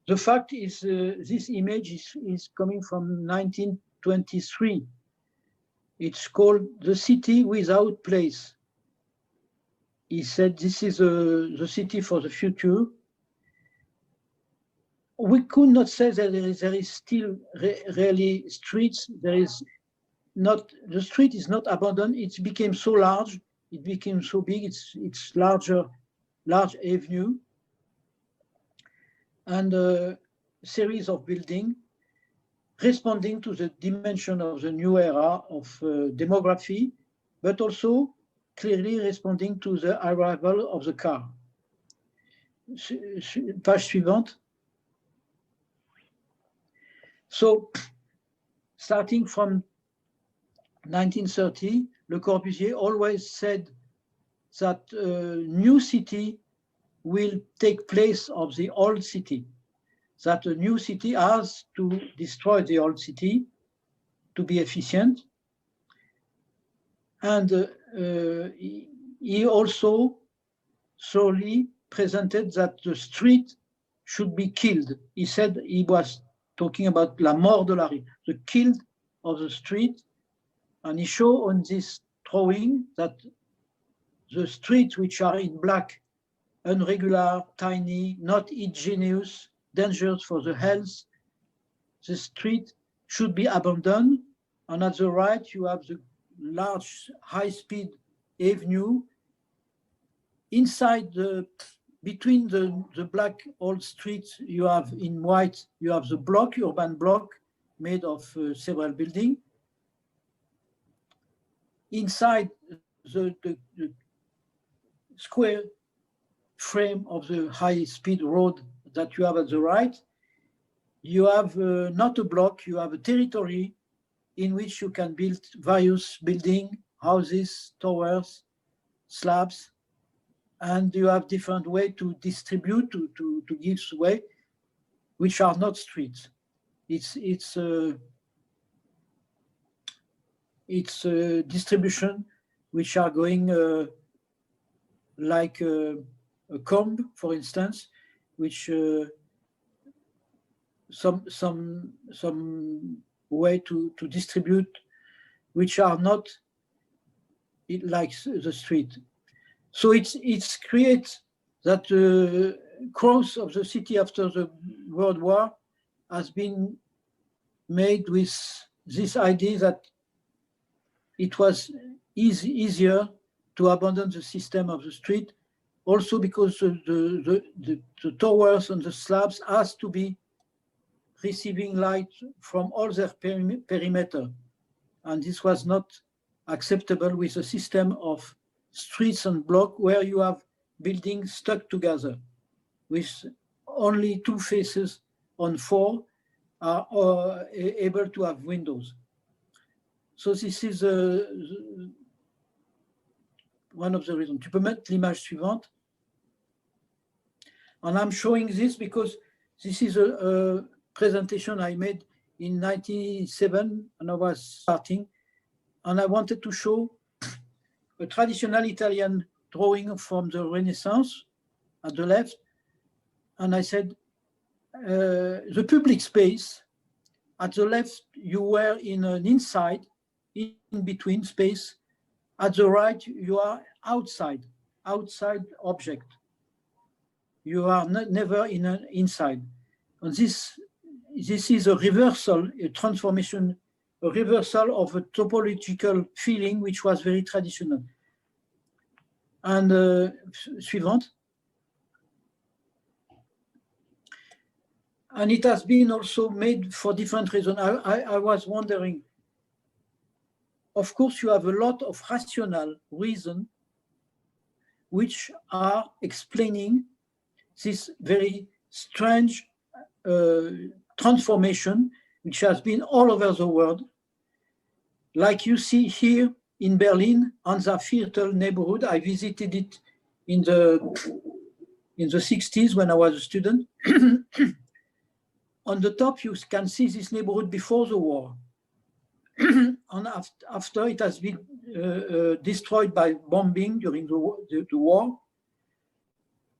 The fact is, this image is coming from 1923. It's called The City Without Place. He said this is the city for the future. We could not say that there is still really streets. There is not, the street is not abandoned. It became so large, it became so big, it's large avenue, and a series of buildings responding to the dimension of the new era of demography, but also clearly responding to the arrival of the car. Page suivante. So, starting from 1930, Le Corbusier always said that a new city will take place of the old city, that a new city has to destroy the old city to be efficient. And he also slowly presented that the street should be killed. He said he was talking about la mort de la rue, the kill of the street. And he showed on this drawing that the streets which are in black, irregular, tiny, not hygienic, dangerous for the health, the street should be abandoned. And at the right, you have the large high-speed avenue. Inside between the black old streets, you have in white, you have the block, urban block, made of several buildings. Inside the square frame of the high-speed road that you have at the right, you have not a block, you have a territory in which you can build various buildings, houses, towers, slabs, and you have different ways to distribute, to give way, which are not streets. It's distribution which are going like a comb, for instance, which some way to distribute, which are not like the street. So it's creates that the growth of the city after the World War has been made with this idea that it was easier to abandon the system of the street, also because the towers and the slabs has to be receiving light from all their perimeter. And this was not acceptable with a system of streets and blocks where you have buildings stuck together with only two faces on four are able to have windows. So this is one of the reasons. Tu peux mettre l'image suivante. And I'm showing this because this is a presentation I made in 1997 and I was starting. And I wanted to show a traditional Italian drawing from the Renaissance at the left. And I said, the public space, at the left, you were in an inside, in between space. At the right, you are outside object. You are never in an inside. And this is a reversal, a transformation, a reversal of a topological feeling, which was very traditional. And suivante. And it has been also made for different reasons. I was wondering, of course, you have a lot of rational reasons which are explaining this very strange transformation which has been all over the world. Like you see here in Berlin, on the Viertel neighborhood. I visited it in the 60s when I was a student. On the top, you can see this neighborhood before the war. And after it has been destroyed by bombing during the war.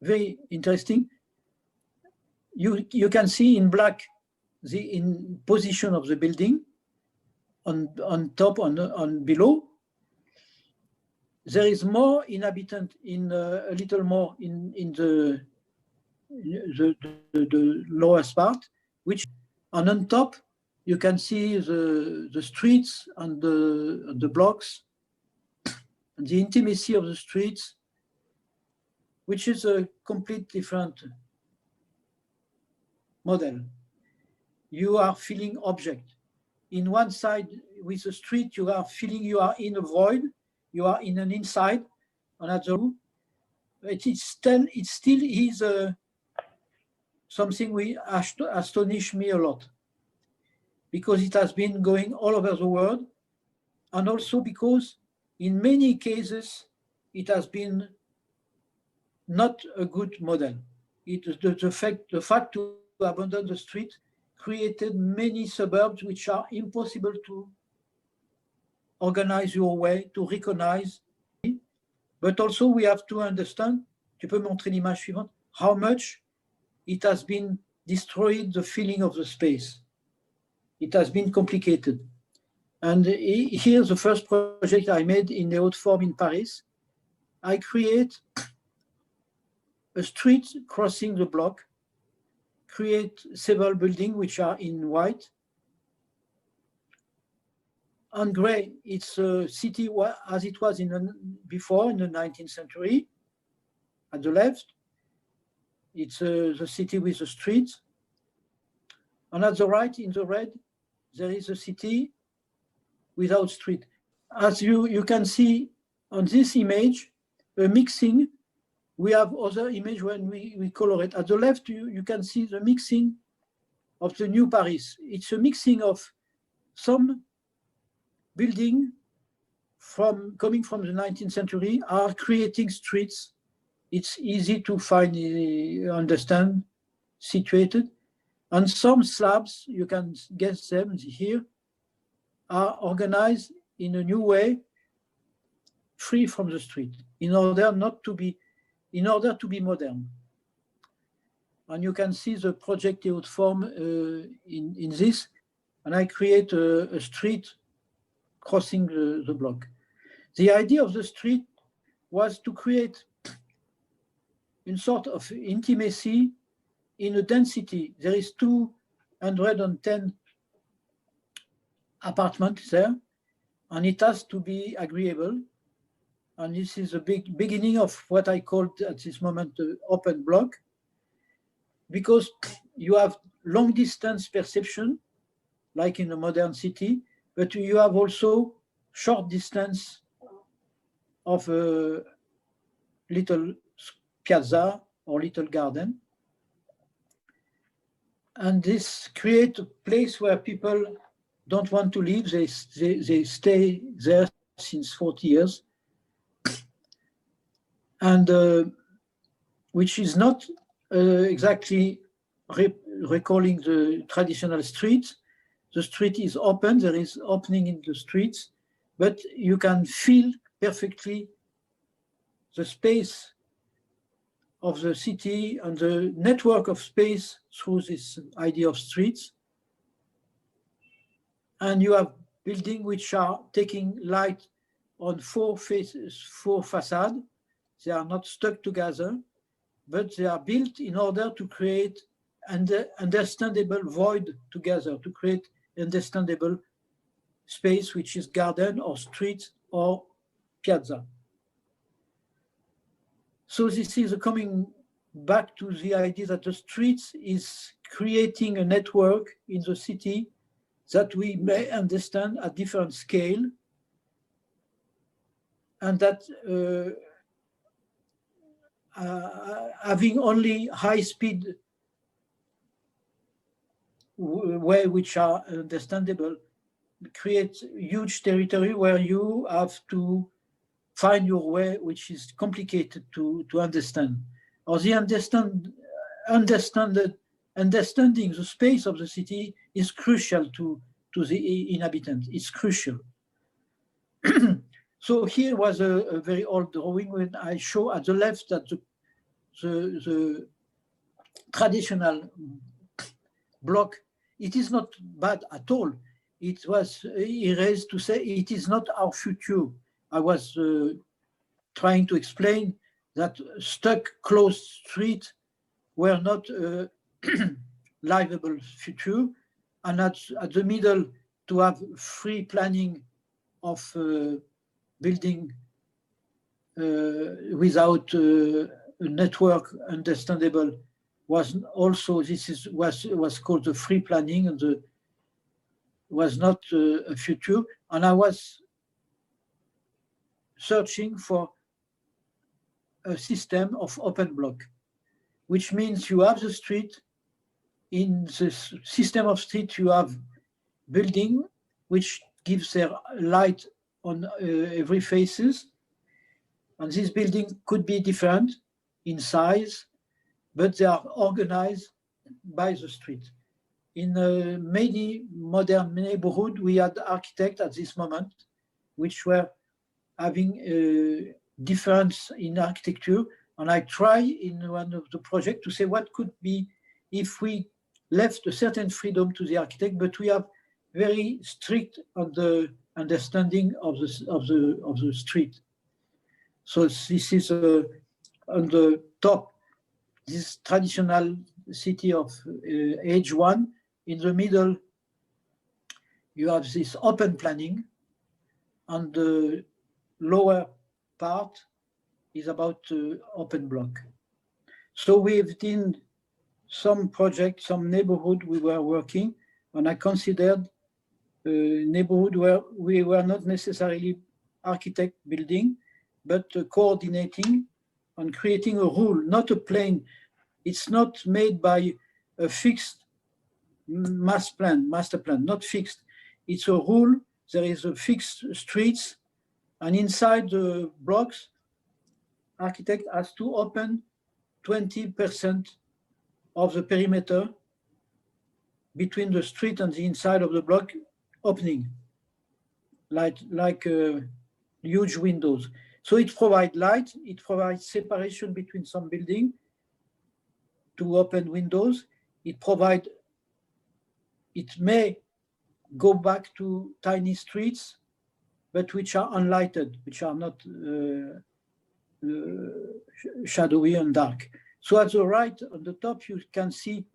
Very interesting. You can see in black the position of the building on top, on below. There is more inhabitant in a little more in the lowest part, which on top you can see the streets and the blocks, and the intimacy of the streets, which is a complete different model. You are feeling object. In one side with the street, you are feeling you are in a void, you are in an inside, another room. It still is something which astonished me a lot, because it has been going all over the world, and also because in many cases it has been not a good model. The fact to abandon the street created many suburbs which are impossible to organize your way, to recognize. But also we have to understand, tu peux montrer l'image suivante, how much it has been destroyed the feeling of the space. It has been complicated. And here's the first project I made in the Haute Forme in Paris. I create a street crossing the block, create several buildings which are in white. On gray, it's a city as it was before in the 19th century. At the left, it's the city with the streets. And at the right, in the red, there is a city without street. As you can see on this image, a mixing. We have other image when we color it. At the left, you can see the mixing of the new Paris. It's a mixing of some building coming from the 19th century are creating streets. It's easy to find, understand, situated. And some slabs, you can guess them here, are organized in a new way, free from the street, in order to be modern. And you can see the project Haute Forme in this. And I create a street crossing the block. The idea of the street was to create a sort of intimacy in a density. There is 210 apartments there, and it has to be agreeable. And this is a big beginning of what I called at this moment the open block, because you have long distance perception, like in a modern city, but you have also short distance of a little piazza or little garden. And this creates a place where people don't want to leave. They stay there since 40 years. And which is not exactly recalling the traditional street. The street is open, there is opening in the streets, but you can feel perfectly the space of the city and the network of space through this idea of streets. And you have buildings which are taking light on four facades. They are not stuck together, but they are built in order to create an understandable void together, to create understandable space, which is garden or street or piazza. So this is a coming back to the idea that the streets is creating a network in the city that we may understand at different scale, and that having only high-speed way which are understandable creates huge territory where you have to find your way, which is complicated to understand. Or the understanding the space of the city is crucial to the inhabitants. It's crucial. So here was a very old drawing when I show at the left that the traditional block, it is not bad at all. It was erased to say it is not our future. I was trying to explain that stuck, closed streets were not a livable future, and at the middle to have free planning of building without a network understandable was also, was called the free planning, and was not a future. And I was searching for a system of open block, which means you have the street. In this system of street, you have building which gives their light on every faces, and this building could be different in size, but they are organized by the street. In many modern neighborhoods, we had architects at this moment which were having a difference in architecture, and I try in one of the projects to say what could be if we left a certain freedom to the architect, but we have very strict on the understanding of the street. So this is on the top, this traditional city of age one. In the middle, you have this open planning. On the lower part is about open block. So within some project, some neighborhood we were working, and I considered a neighborhood where we were not necessarily architect building, but coordinating and creating a rule, not a plane. It's not made by a fixed master plan, not fixed. It's a rule. There is a fixed streets, and inside the blocks, architect has to open 20% of the perimeter between the street and the inside of the block, opening, like huge windows. So it provides light, it provides separation between some building to open windows. It may go back to tiny streets, but which are unlighted, which are not shadowy and dark. So at the right, on the top, you can see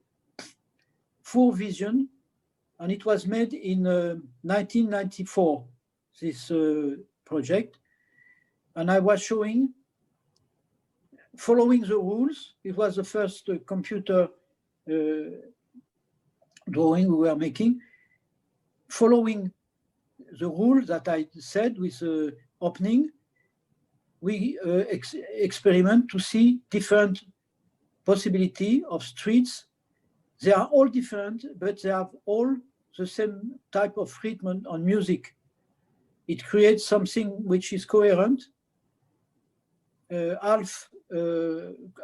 full vision, and it was made in 1994, this project. And I was showing, following the rules. It was the first computer drawing we were making, following the rule that I said with opening. We experiment to see different possibility of streets. They are all different, but they have all the same type of treatment on music. It creates something which is coherent, half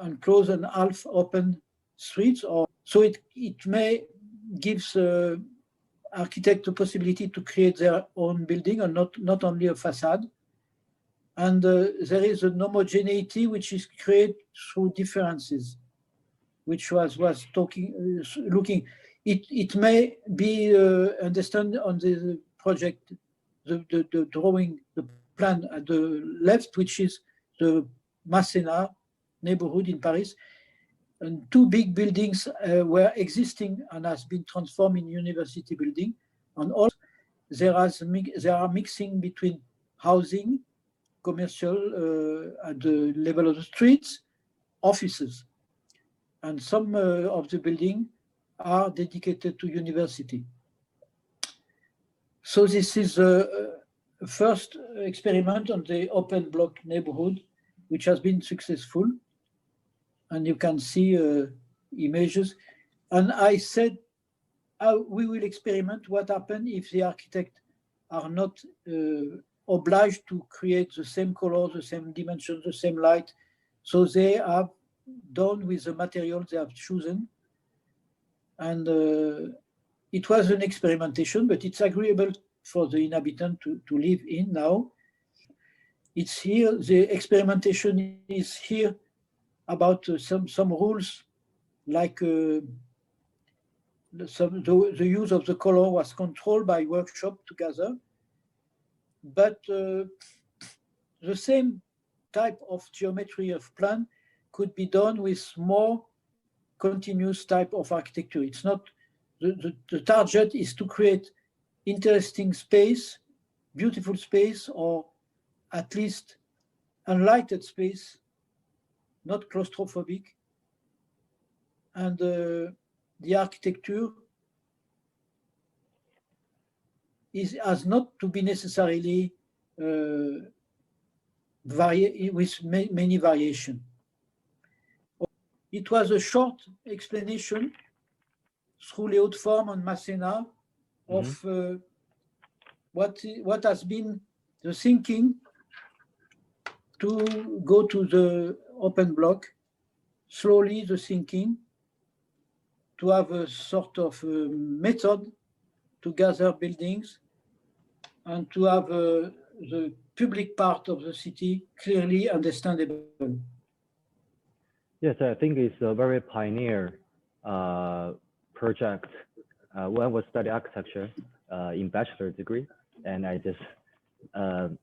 enclosed and half open streets. Or so it may gives architect the possibility to create their own building and not only a facade. And there is an homogeneity which is created through differences, which was looking. It may be understood on the project, the drawing, the plan at the left, which is the Masséna neighborhood in Paris. And two big buildings were existing and has been transformed in university building. And also there are mixing between housing, commercial at the level of the streets, offices. and some of the buildings are dedicated to university. So this is a first experiment on the open block neighborhood, which has been successful. And you can see images. And I said, we will experiment what happens if the architects are not obliged to create the same color, the same dimension, the same light. So they have done with the materials they have chosen. And it was an experimentation, but it's agreeable for the inhabitant to live in now. It's here, the experimentation is here about some rules, like the use of the color was controlled by workshop together, but the same type of geometry of plan could be done with more continuous type of architecture. It's not, the target is to create interesting space, beautiful space, or at least unlighted space, not claustrophobic. And the architecture has not to be necessarily with many variation. It was a short explanation through les Hauts-de-Forme and Masséna of what has been the thinking to go to the open block, slowly the thinking, to have a sort of method to gather buildings and to have the public part of the city clearly understandable. Yes, I think it's a very pioneer project. When I was studying architecture in bachelor degree, and I just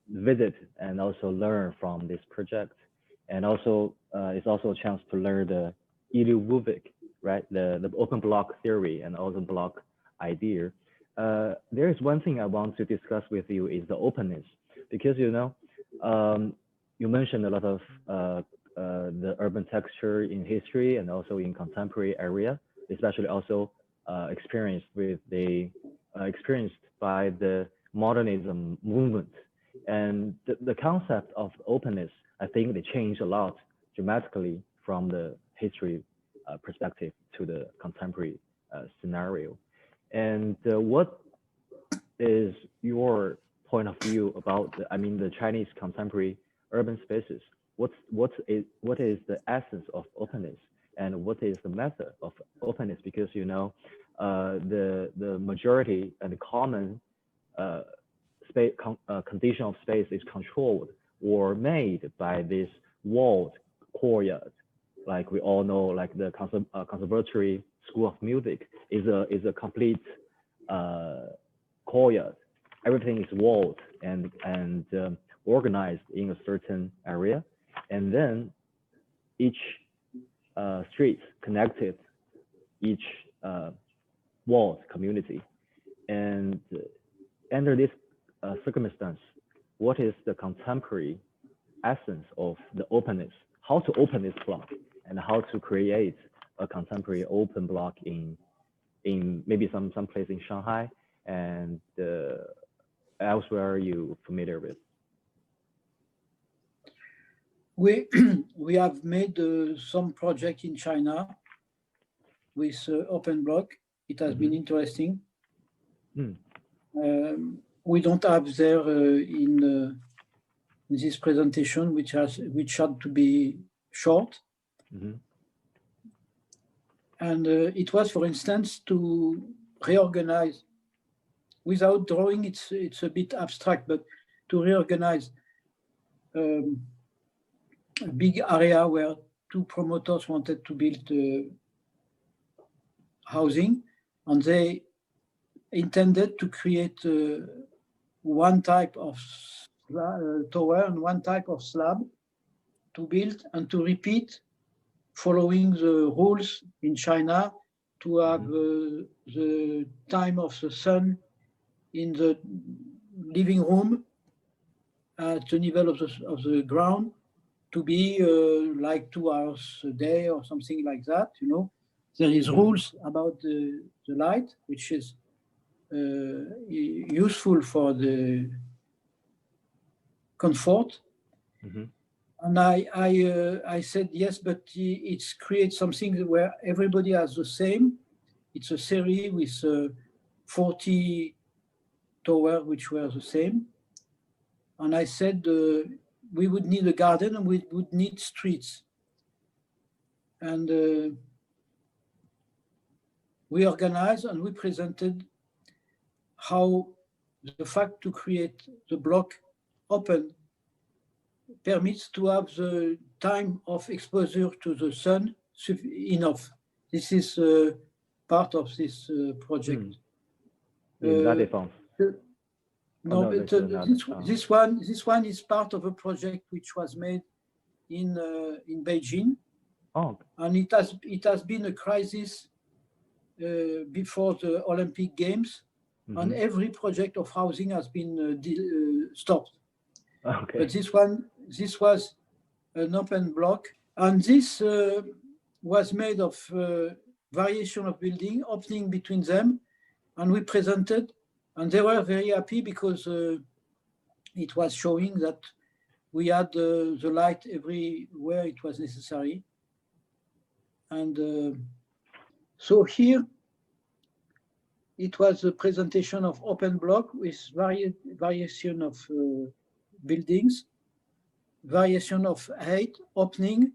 visit and also learn from this project. And also, it's also a chance to learn the Ilyu-Vuvik, right? The open block theory and open block idea. There is one thing I want to discuss with you is the openness, because you mentioned a lot of the urban texture in history and also in contemporary area, especially also experienced by the modernism movement. And the concept of openness, I think they changed a lot dramatically from the history perspective to the contemporary scenario. And what is your point of view about the Chinese contemporary urban spaces? What is the essence of openness, and what is the method of openness? Because the majority and the common space condition of space is controlled or made by this walled courtyard. Like we all know, like the conservatory school of music is a complete courtyard. Everything is walled and organized in a certain area, and then each street connected each walled community. And under this circumstance, what is the contemporary essence of the openness? How to open this block and how to create a contemporary open block in maybe some place in Shanghai and elsewhere you familiar with? We have made some project in China with open block. It has been interesting. We don't have there in this presentation, which had to be short. And it was, for instance, to reorganize without drawing. It's a bit abstract, but to reorganize a big area where two promoters wanted to build housing, and they intended to create one type of tower and one type of slab to build and to repeat, following the rules in China, to have the time of the sun in the living room at the level of the ground, to be like 2 hours a day or something like that. You know, there is rules about the light, which is useful for the comfort. And I said yes, but it creates something where everybody has the same. It's a series with 40 towers which were the same. And I said we would need a garden and we would need streets. And we organized and we presented how the fact to create the block open permits to have the time of exposure to the sun enough. This is part of this project. No, but this one is part of a project which was made in Beijing. Oh. And it has been a crisis before the Olympic Games, and every project of housing has been stopped. Okay. But this was an open block, and this was made of variation of building, opening between them, and we presented, and they were very happy because it was showing that we had the light everywhere it was necessary. And so here, it was a presentation of open block with variation of buildings, variation of height, opening,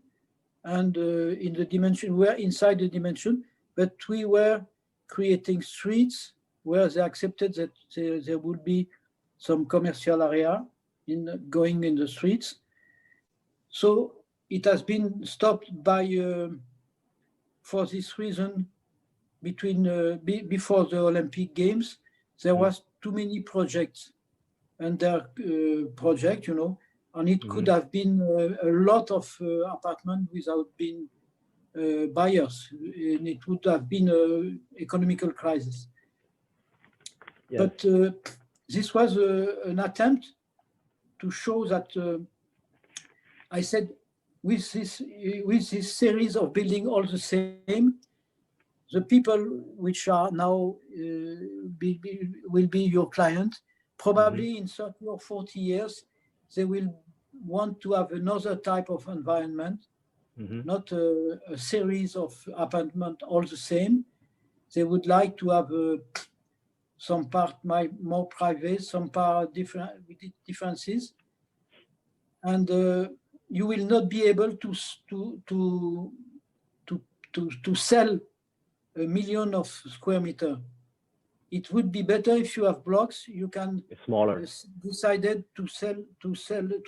and in the dimension, we were inside the dimension, but we were creating streets where they accepted that there would be some commercial area going in the streets. So it has been stopped by, for this reason, before the Olympic Games, there was too many projects under project, you know, and it could have been a lot of apartments without being buyers, and it would have been an economical crisis. Yes. But this was an attempt to show that I said with this series of building all the same, the people which are now will be your client, probably in 30 or 40 years, they will want to have another type of environment, not a series of apartments all the same. They would like to have some part more private, some part differences, and you will not be able to sell 1 million of square meter. It would be better if you have blocks. You can decided to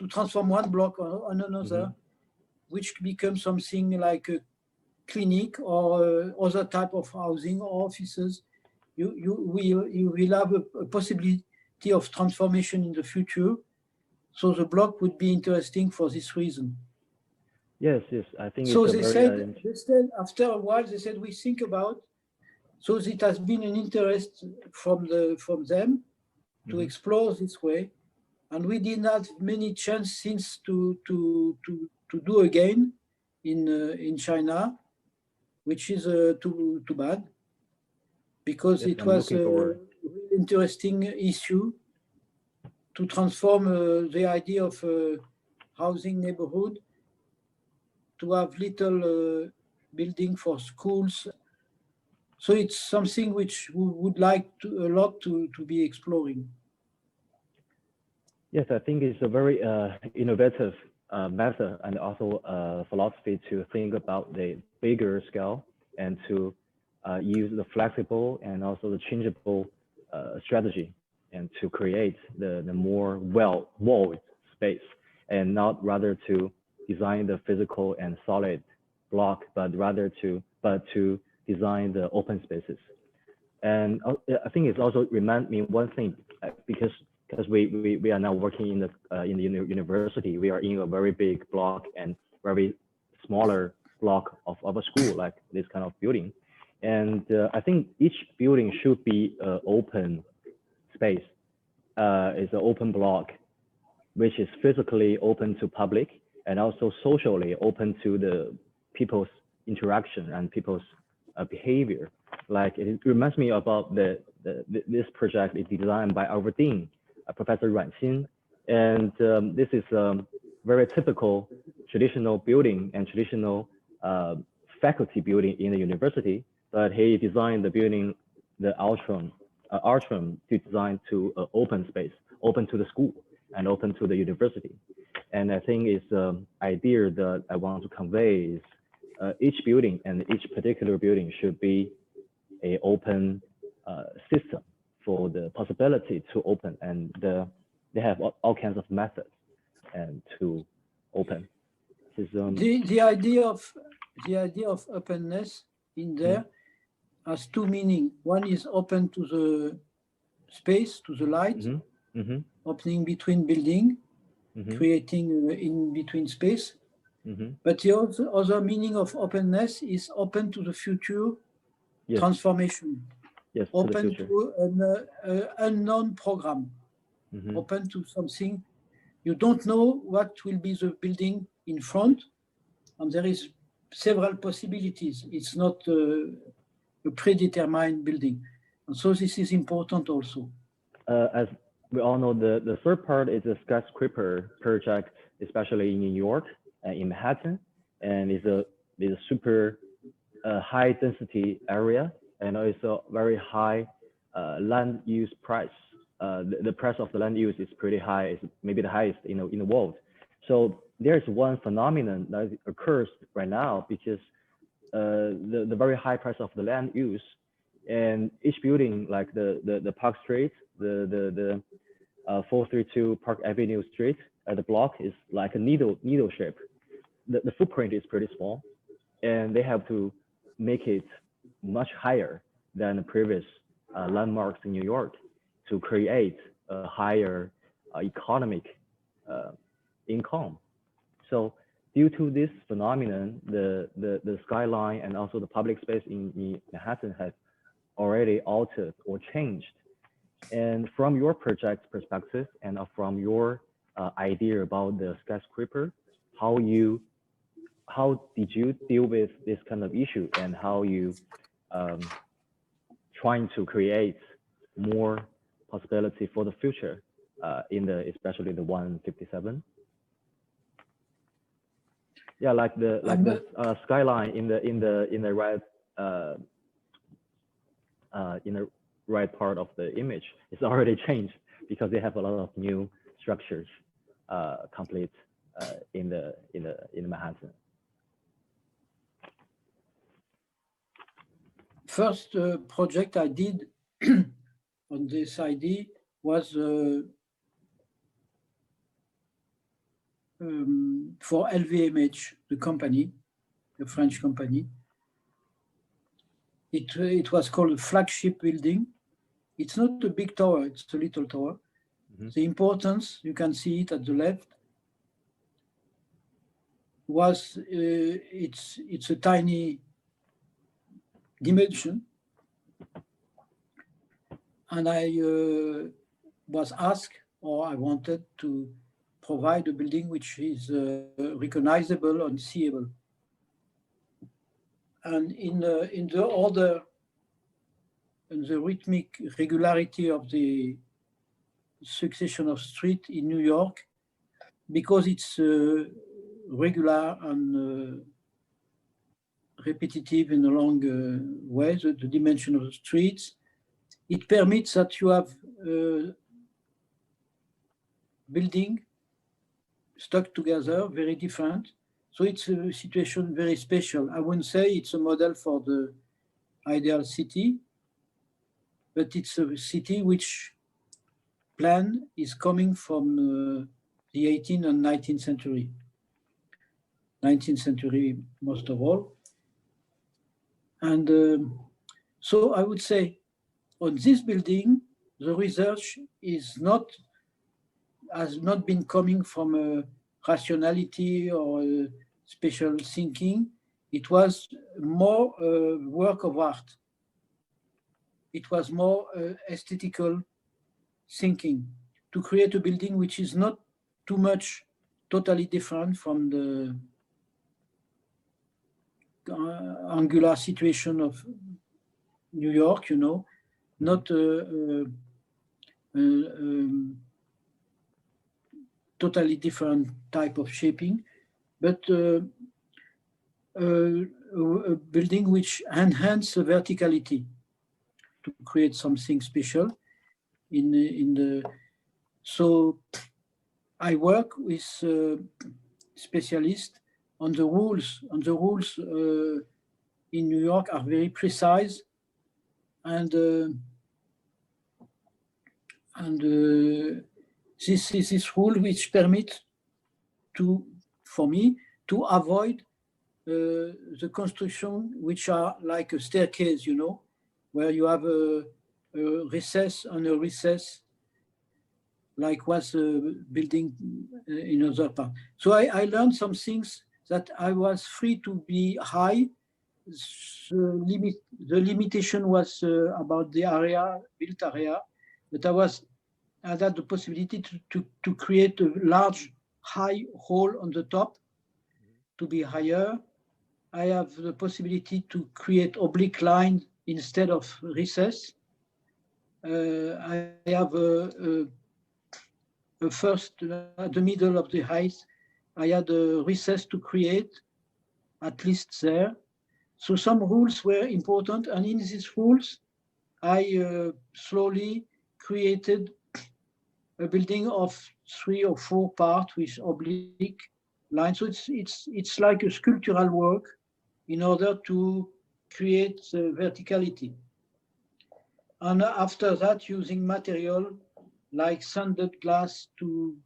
transform one block on another, which becomes something like a clinic or other type of housing or offices. You will have a possibility of transformation in the future. So the block would be interesting for this reason. Yes, I think so. They said after a while they said we think about. So it has been an interest from them to explore this way, and we didn't have many chances since to do again in China, which is too bad, because yes, it was a really interesting issue to transform the idea of housing neighborhood to have little building for schools. So it's something which we would like a lot to be exploring. Yes, I think it's a very innovative method and also philosophy to think about the bigger scale and to use the flexible and also the changeable strategy, and to create the more well-walled space, and not rather to design the physical and solid block, but rather to design the open spaces. And I think it's also remind me one thing, because we are now working in the university. We are in a very big block and very smaller block of a school, like this kind of building. And I think each building should be an open space. It's an open block, which is physically open to public, and also socially open to the people's interaction and people's behavior. Like it reminds me about this project is designed by our dean, Professor Ruan Xin, and this is very typical traditional building and traditional faculty building in the university, but he designed the building, the atrium to design to open space, open to the school and open to the university. And I think it's idea that I want to convey is each building and each particular building should be a open system for the possibility to open, and they have all kinds of methods and to open. The idea of openness in there has two meanings. One is open to the space, to the light, opening between building, creating in between space. But the other meaning of openness is open to the future transformation. Yes, open to an unknown program, open to something. You don't know what will be the building in front, and there is several possibilities. It's not a predetermined building. And so this is important also. As we all know, the third part is a skyscraper project, especially in New York and in Manhattan, and it's a super high density area, and also very high land use price. The price of the land use is pretty high. It's maybe the highest in the world. So there's one phenomenon that occurs right now because the very high price of the land use, and each building like the Park Street, the 432 Park Avenue Street, the block is like a needle shape. The footprint is pretty small, and they have to make it much higher than the previous landmarks in New York to create a higher economic income. So due to this phenomenon, the skyline and also the public space in Manhattan has already altered or changed. And from your project perspective and from your idea about the skyscraper, how did you deal with this kind of issue, and how you trying to create more possibility for the future especially the 157? Yeah, like the skyline in the right part of the image is already changed because they have a lot of new structures complete in Manhattan. First project I did on this idea was for LVMH, the company, the French company. It was called a flagship building. It's not a big tower, it's a little tower. The importance, you can see it at the left, was it's a tiny dimension. And I was asked, or I wanted to provide a building which is recognizable and seeable. And in the order and the rhythmic regularity of the succession of streets in New York, because it's regular and repetitive in a long way, the dimension of the streets, it permits that you have building stuck together, very different. So it's a situation very special. I wouldn't say it's a model for the ideal city, but it's a city which plan is coming from the 18th and 19th century. 19th century most of all. And so I would say on this building, the research has not been coming from a rationality or a special thinking. It was more a work of art. It was more aesthetical thinking to create a building which is not too much totally different from the angular situation of New York, you know, not totally different type of shaping, but a building which enhances the verticality to create something special in the. So I work with specialists on the rules, in New York are very precise, and this is this rule which permits for me to avoid the construction which are like a staircase, you know, where you have a recess and a recess, like was building in other part. So I learned some things that I was free to be high. The limitation was about the area, built area, but I had the possibility to create a large high hole on the top to be higher. I have the possibility to create oblique line instead of recess. I have a first, at the middle of the height, I had a recess to create, at least there. So some rules were important, and in these rules, I slowly created a building of 3 or 4 parts with oblique lines. So it's like a sculptural work in order to create verticality. And after that, using material like sanded glass to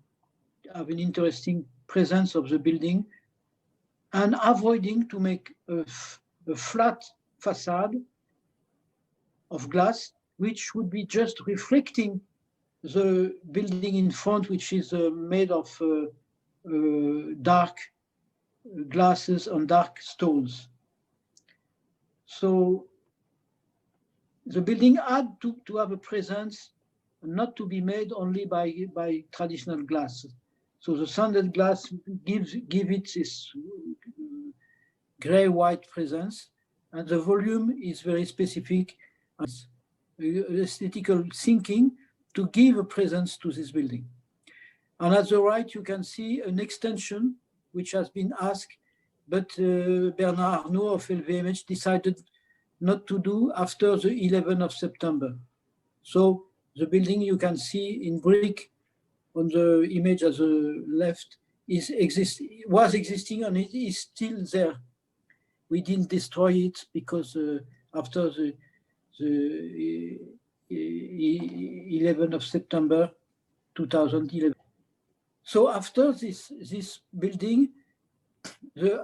have an interesting presence of the building, and avoiding to make a flat facade of glass, which would be just reflecting the building in front, which is made of dark glasses and dark stones. So the building had to have a presence, not to be made only by traditional glass. So the sanded glass give it this gray-white presence, and the volume is very specific, aesthetical thinking to give a presence to this building. And at the right, you can see an extension which has been asked, but Bernard Arnault of LVMH decided not to do after the 11th of September. So the building you can see in brick on the image at the left was existing, and it is still there. We didn't destroy it because after the 11th of September 2011. So after this building, the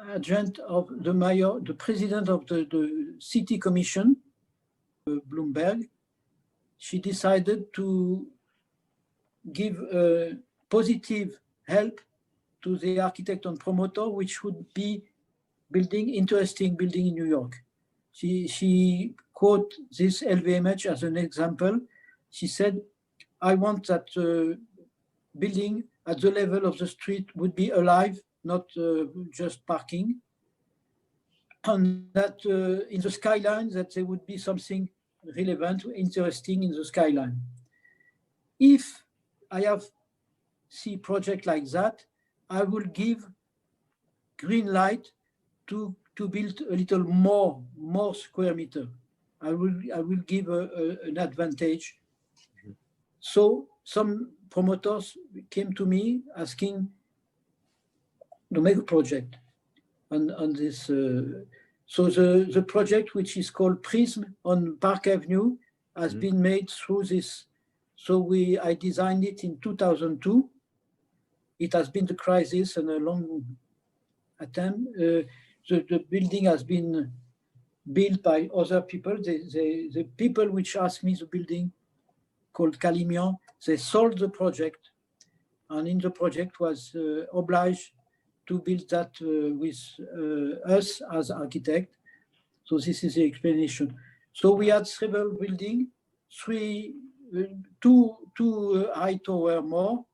adjoint of the mayor, the president of the city commission, Bloomberg, she decided to give a positive help to the architect and promoter, which would be interesting building in New York. She quote this LVMH as an example. She said, I want that building at the level of the street would be alive, not just parking. And that in the skyline, that there would be something relevant, interesting in the skyline. If I see project like that, I will give green light to build a little more square meter. I will give an advantage. So some promoters came to me asking to make a project on this. So the project, which is called Prism on Park Avenue, has been made through this. So I designed it in 2002. It has been the crisis and a long attempt. The building has been built by other people. The people which asked me the building, called Calimian, they sold the project, and in the project was obliged to build that with us as architect. So this is the explanation. So we had several buildings, two high tower more,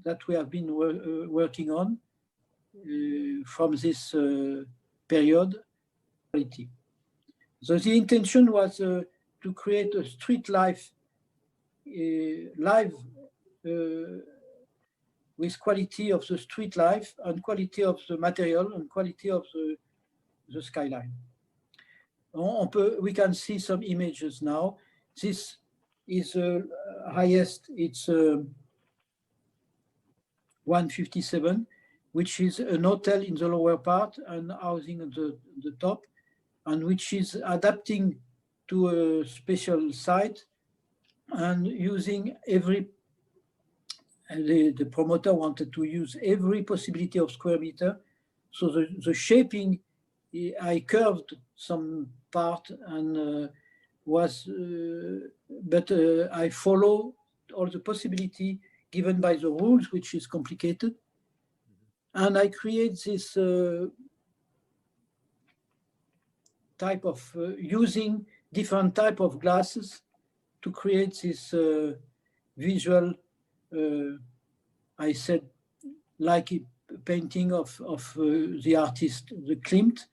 that we have been working on from this period. So the intention was to create a street life, with quality of the street life and quality of the material and quality of the skyline. We can see some images now. This is the highest, it's 157, which is an hotel in the lower part and housing on the top, and which is adapting to a special site and using the promoter wanted to use every possibility of square meter. So the shaping, I curved some part and I follow all the possibility given by the rules, which is complicated. And I create this type of using different type of glasses to create this visual. I said, like a painting of the artist, the Klimt,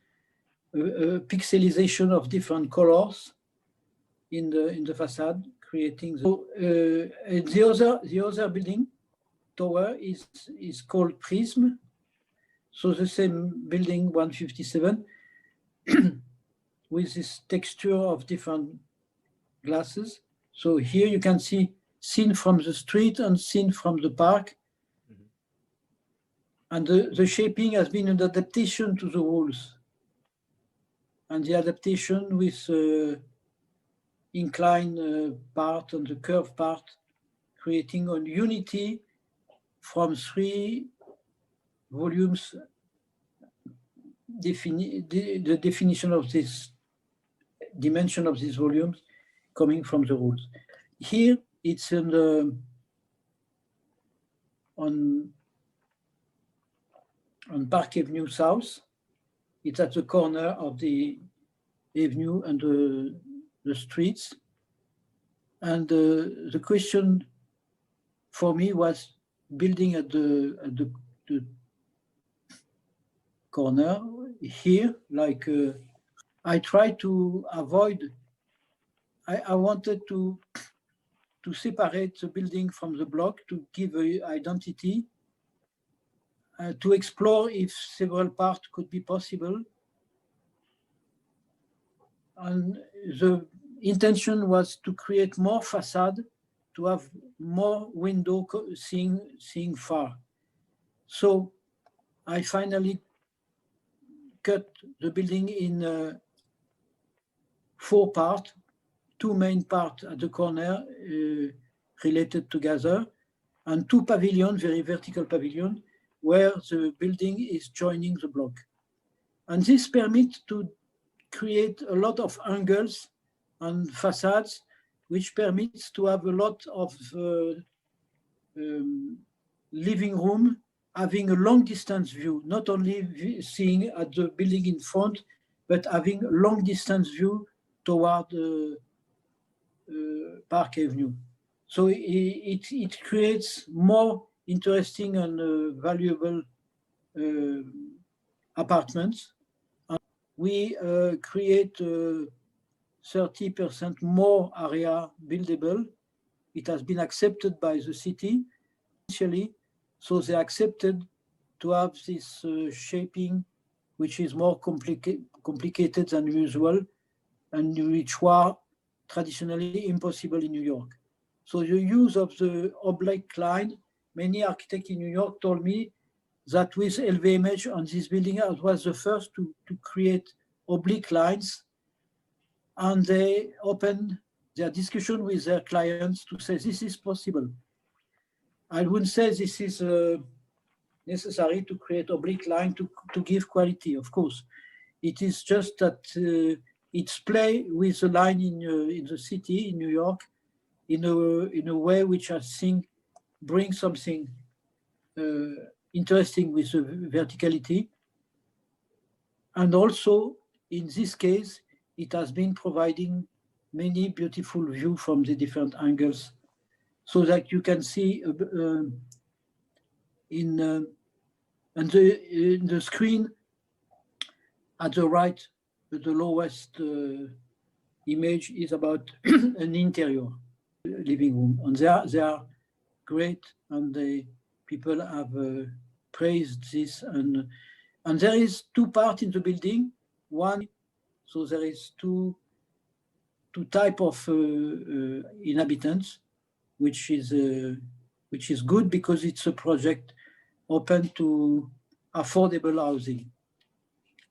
pixelization of different colors in the facade, creating. The other building tower is called Prism. So the same building 157 with this texture of different glasses. So here you can see seen from the street and seen from the park. Mm-hmm. And the shaping has been an adaptation to the rules. And the adaptation with inclined part and the curved part, creating a unity from 3 volumes, the definition of this dimension of these volumes coming from the rules. Here it's on Park Avenue South. It's at the corner of the avenue and the streets. And the question for me was building at the corner here, like I try to avoid. I wanted to separate the building from the block, to give an identity, to explore if several parts could be possible. And the intention was to create more facade, to have more window seeing far. So I finally cut the building in 4 parts, 2 main parts at the corner related together, and 2 pavilions, very vertical pavilions, where the building is joining the block. And this permits to create a lot of angles and facades, which permits to have a lot of living room, having a long distance view, not only seeing at the building in front, but having a long distance view toward Park Avenue. So it creates more interesting and valuable apartments. And we create 30% more area buildable. It has been accepted by the city initially, so they accepted to have this shaping, which is more complicated than usual, and which were traditionally impossible in New York. So the use of the oblique line, many architects in New York told me that with LVMH on this building, I was the first to create oblique lines, and they opened their discussion with their clients to say this is possible. I wouldn't say this is necessary to create oblique line to give quality, of course. It is just that it's play with the line in the city, in New York, in a way which I think brings something interesting with the verticality. And also, in this case, it has been providing many beautiful views from the different angles, so that you can see and the screen at the right, the lowest image is about an interior living room, and they are great, and the people have praised this, and there is two parts in the building. One, so there is two type of inhabitants, which is good because it's a project open to affordable housing.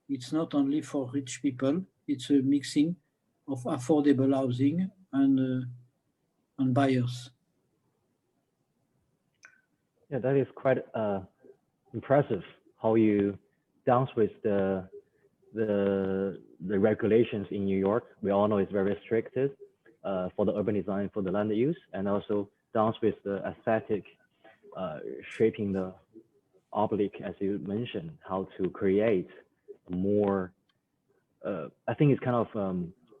It's not only for rich people; it's a mixing of affordable housing and buyers. Yeah, that is quite impressive how you dance with the regulations in New York. We all know it's very restricted for the urban design for the land use, and also dance with the aesthetic, shaping the oblique, as you mentioned, how to create more. I think it's kind of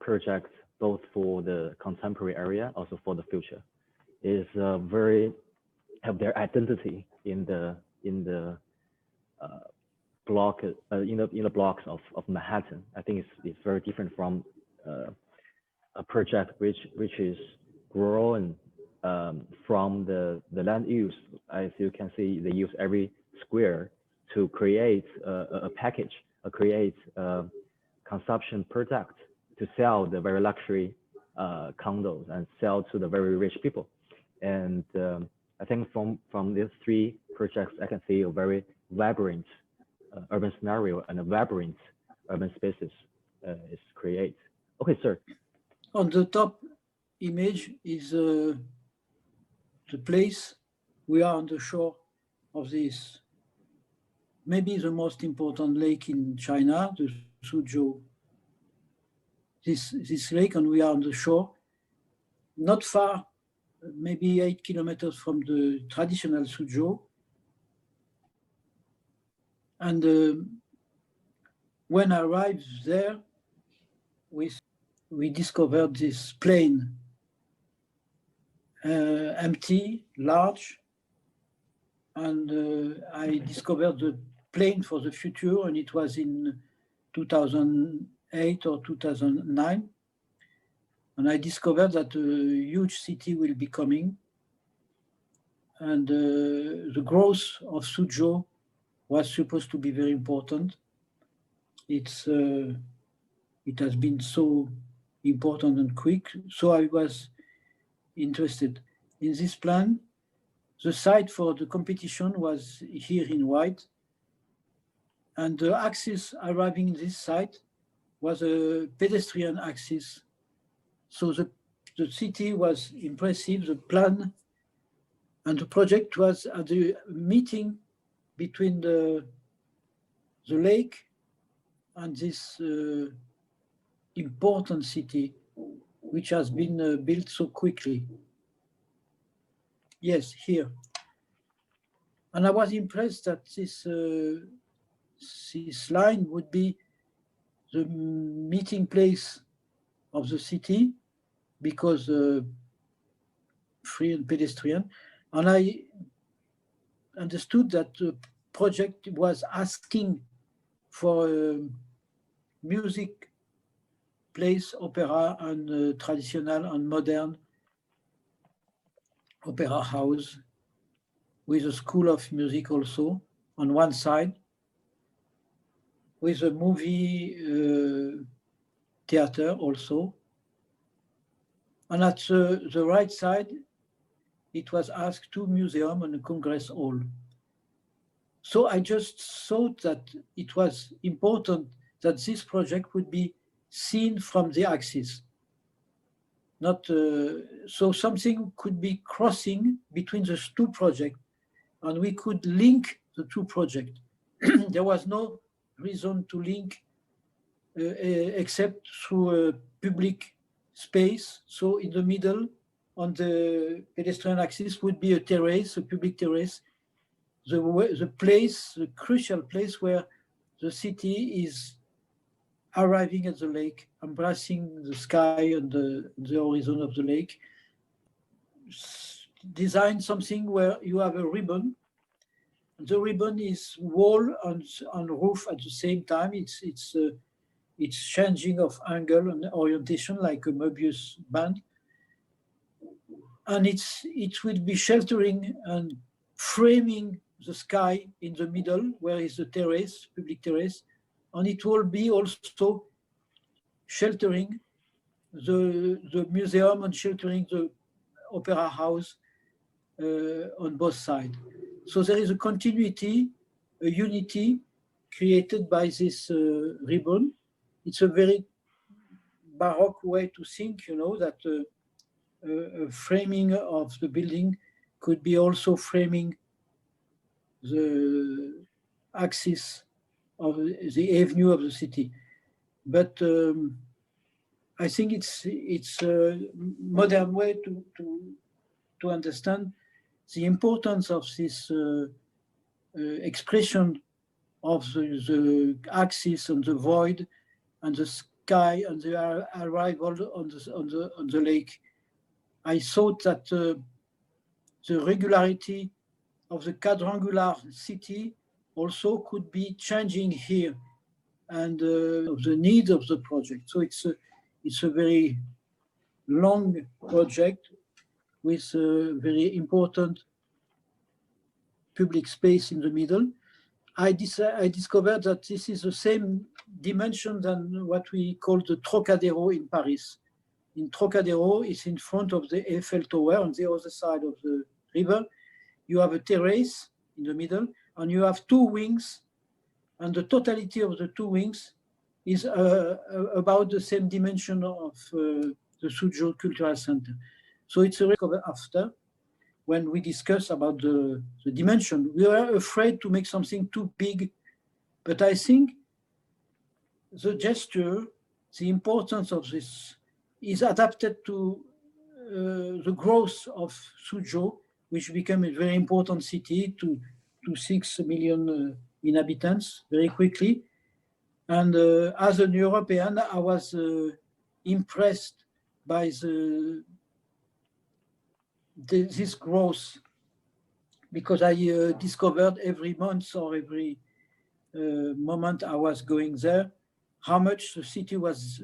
project both for the contemporary area, also for the future. Is very have their identity in the block in the blocks of Manhattan. I think it's very different from a project which is grown from the land use. As you can see, they use every square to create a package, create consumption product to sell the very luxury condos and sell to the very rich people. And I think from these three projects, I can see a very vibrant urban scenario and a vibrant urban spaces is created. Okay, sir. On the top image is the place. We are on the shore of this, maybe the most important lake in China, the Suzhou. This lake, and we are on the shore, not far, maybe 8 kilometers from the traditional Suzhou. And when I arrived there, we discovered this plain, empty, large, and I discovered the plane for the future, and it was in 2008 or 2009. And I discovered that a huge city will be coming, and the growth of Suzhou was supposed to be very important. It has been so important and quick, so I was interested in this plan. The site for the competition was here in white, and the axis arriving in this site was a pedestrian axis. So the city was impressive, the plan and the project was at the meeting between the lake and this important city, which has been built so quickly. Yes, here. And I was impressed that this line would be the meeting place of the city, because free and pedestrian. And I understood that the project was asking for a music place, opera, and traditional and modern opera house with a school of music also on one side, with a movie theater also. And at the right side, it was asked two museums and a congress hall. So I just thought that it was important that this project would be seen from the axis. Not so something could be crossing between the two projects, and we could link the two projects. There was no reason to link except through a public space. So in the middle, on the pedestrian axis, would be a terrace, a public terrace, the place, the crucial place where the city is arriving at the lake, embracing the sky and the horizon of the lake. Design something where you have a ribbon, the ribbon is wall and roof at the same time. It's changing of angle and orientation like a Möbius band, and it will be sheltering and framing the sky in the middle, where is the terrace, public terrace, and it will be also sheltering the museum and sheltering the opera house on both sides. So there is a continuity, a unity created by this ribbon. It's a very Baroque way to think, you know, that a framing of the building could be also framing the axis of the avenue of the city. But I think it's a modern way to understand the importance of this expression of the axis and the void and the sky and the arrival on the lake. I thought that the regularity of the quadrangular city also could be changing here, and of the needs of the project. So it's a very long project with a very important public space in the middle. I discovered that this is the same dimension than what we call the Trocadero in Paris. In Trocadero, it's in front of the Eiffel Tower on the other side of the river. You have a terrace in the middle, and you have two wings, and the totality of the two wings is about the same dimension of the Suzhou Cultural Center. So it's a recover after, when we discuss about the dimension. We were afraid to make something too big, but I think the gesture, the importance of this is adapted to the growth of Suzhou, which became a very important city to 6 million inhabitants very quickly. And as an European, I was impressed by this growth, because I discovered every month or every moment I was going there, how much the city was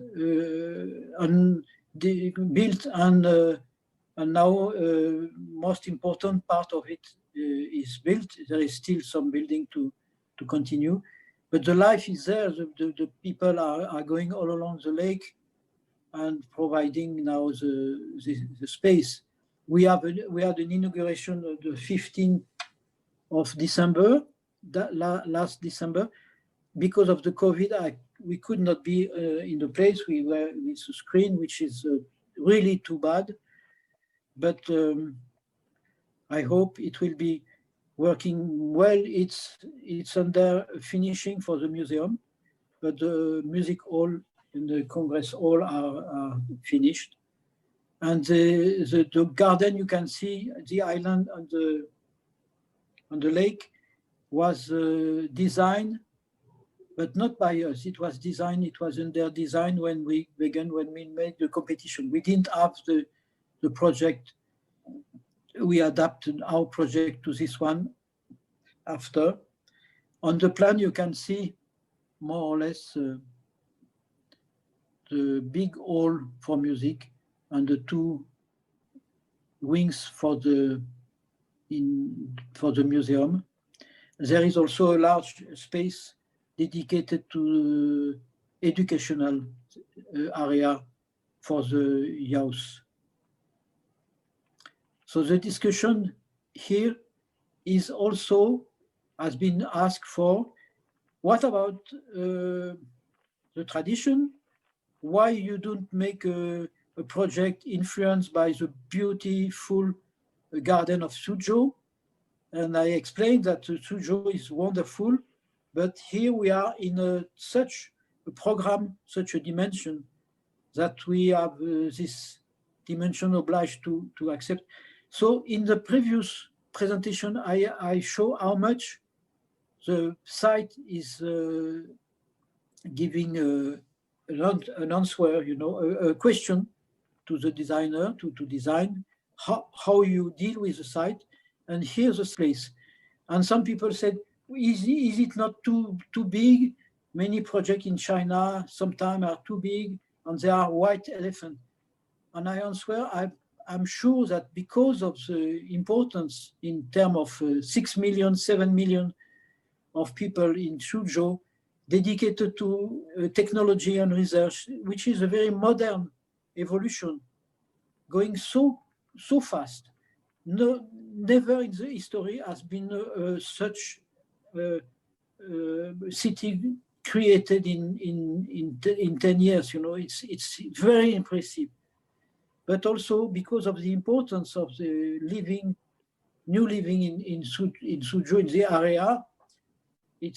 built, and now most important part of it is built. There is still some building to continue, but the life is there. The people are going all along the lake and providing now the space. We had an inauguration on the 15th of December, last December. Because of the COVID, we could not be in the place. We were with a screen, which is really too bad. But I hope it will be working well. It's under finishing for the museum, but the music hall and the Congress hall are finished. And the garden, you can see the island on the lake was designed, but not by us. It was designed, it was in their design when we made the competition. We didn't have the project. We adapted our project to this one after. On the plan, you can see more or less the big hall for music and the two wings for the museum. There is also a large space dedicated to educational area for the youth. So the discussion here is also has been asked for. What about the tradition? Why you don't make a project influenced by the beautiful garden of Suzhou? And I explained that Suzhou is wonderful, but here we are in such a program, such a dimension, that we have this dimension obliged to accept. So in the previous presentation, I show how much the site is giving an answer, a question to the designer to design how you deal with the site. And here's the place. And some people said, is it not too big? Many projects in China sometimes are too big and they are white elephant. And I answer, I'm sure that because of the importance in terms of 6 million, 7 million of people in Suzhou dedicated to technology and research, which is a very modern evolution, going so fast. No, never in the history has been such city created in 10 years. You know, it's very impressive. But also because of the importance of the new living in Suzhou, in the area, it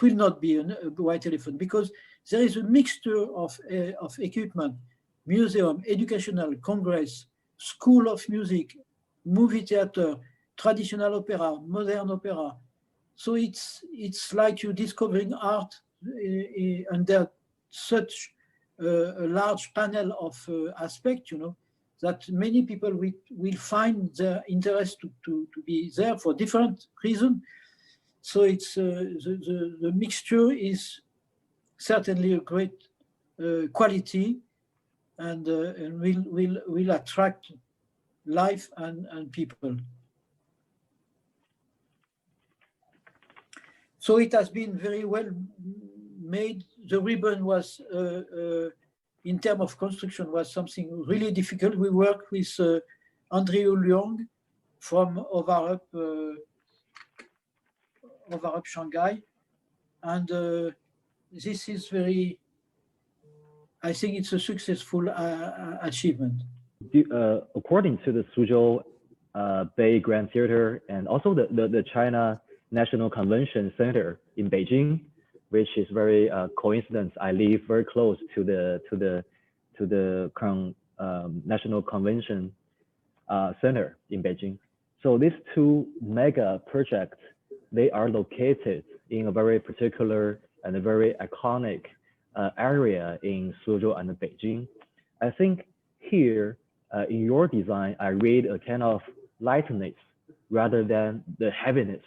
will not be a white elephant because there is a mixture of equipment, museum, educational, congress, school of music, movie theater, traditional opera, modern opera. So it's like you're discovering art under such a large panel of aspects, you know, that many people will find their interest to be there for different reasons. So it's the mixture is certainly a great quality, and will attract life and people. So it has been very well made. The ribbon was, in terms of construction, was something really difficult. We worked with Andrew Leong from Overup Shanghai, and this is very, I think it's a successful achievement. According to the Suzhou Bay Grand Theater and also the China National Convention Center in Beijing, which is very coincidence. I live very close to the National Convention Center in Beijing. So these two mega projects, they are located in a very particular and a very iconic area in Suzhou and Beijing. I think here in your design, I read a kind of lightness rather than the heaviness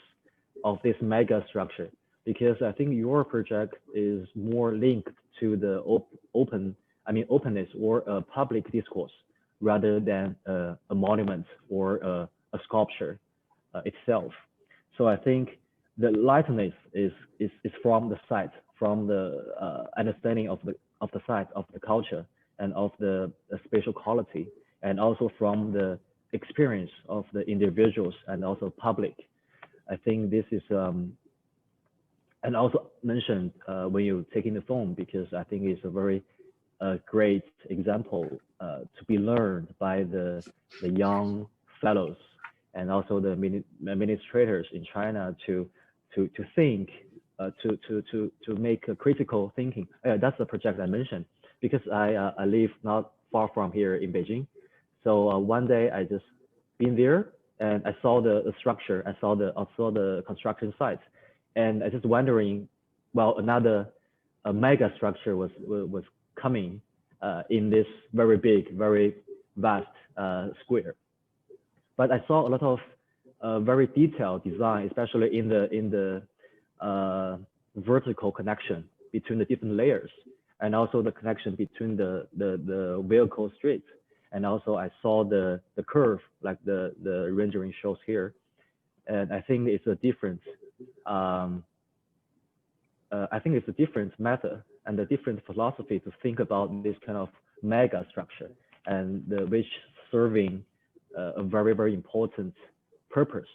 of this mega structure, because I think your project is more linked to the openness or a public discourse rather than a monument or a sculpture itself. So I think the lightness is from the site, from the understanding of the site, of the culture, and of the spatial quality, and also from the experience of the individuals and also public. I think this is, and also mentioned when you're taking the phone, because I think it's a very great example to be learned by the young fellows and also the administrators in China to think, to make a critical thinking. That's the project I mentioned, because I live not far from here in Beijing. So one day I just been there and I saw the structure, I saw the construction site, and I just wondering, well, another mega structure was coming in this very big, very vast square. But I saw a lot of very detailed design, especially in the vertical connection between the different layers, and also the connection between the vehicle streets. And also I saw the curve, like the rendering shows here. And I think it's a different, I think it's a different method and a different philosophy to think about this kind of mega structure, and which serving a very, very important purpose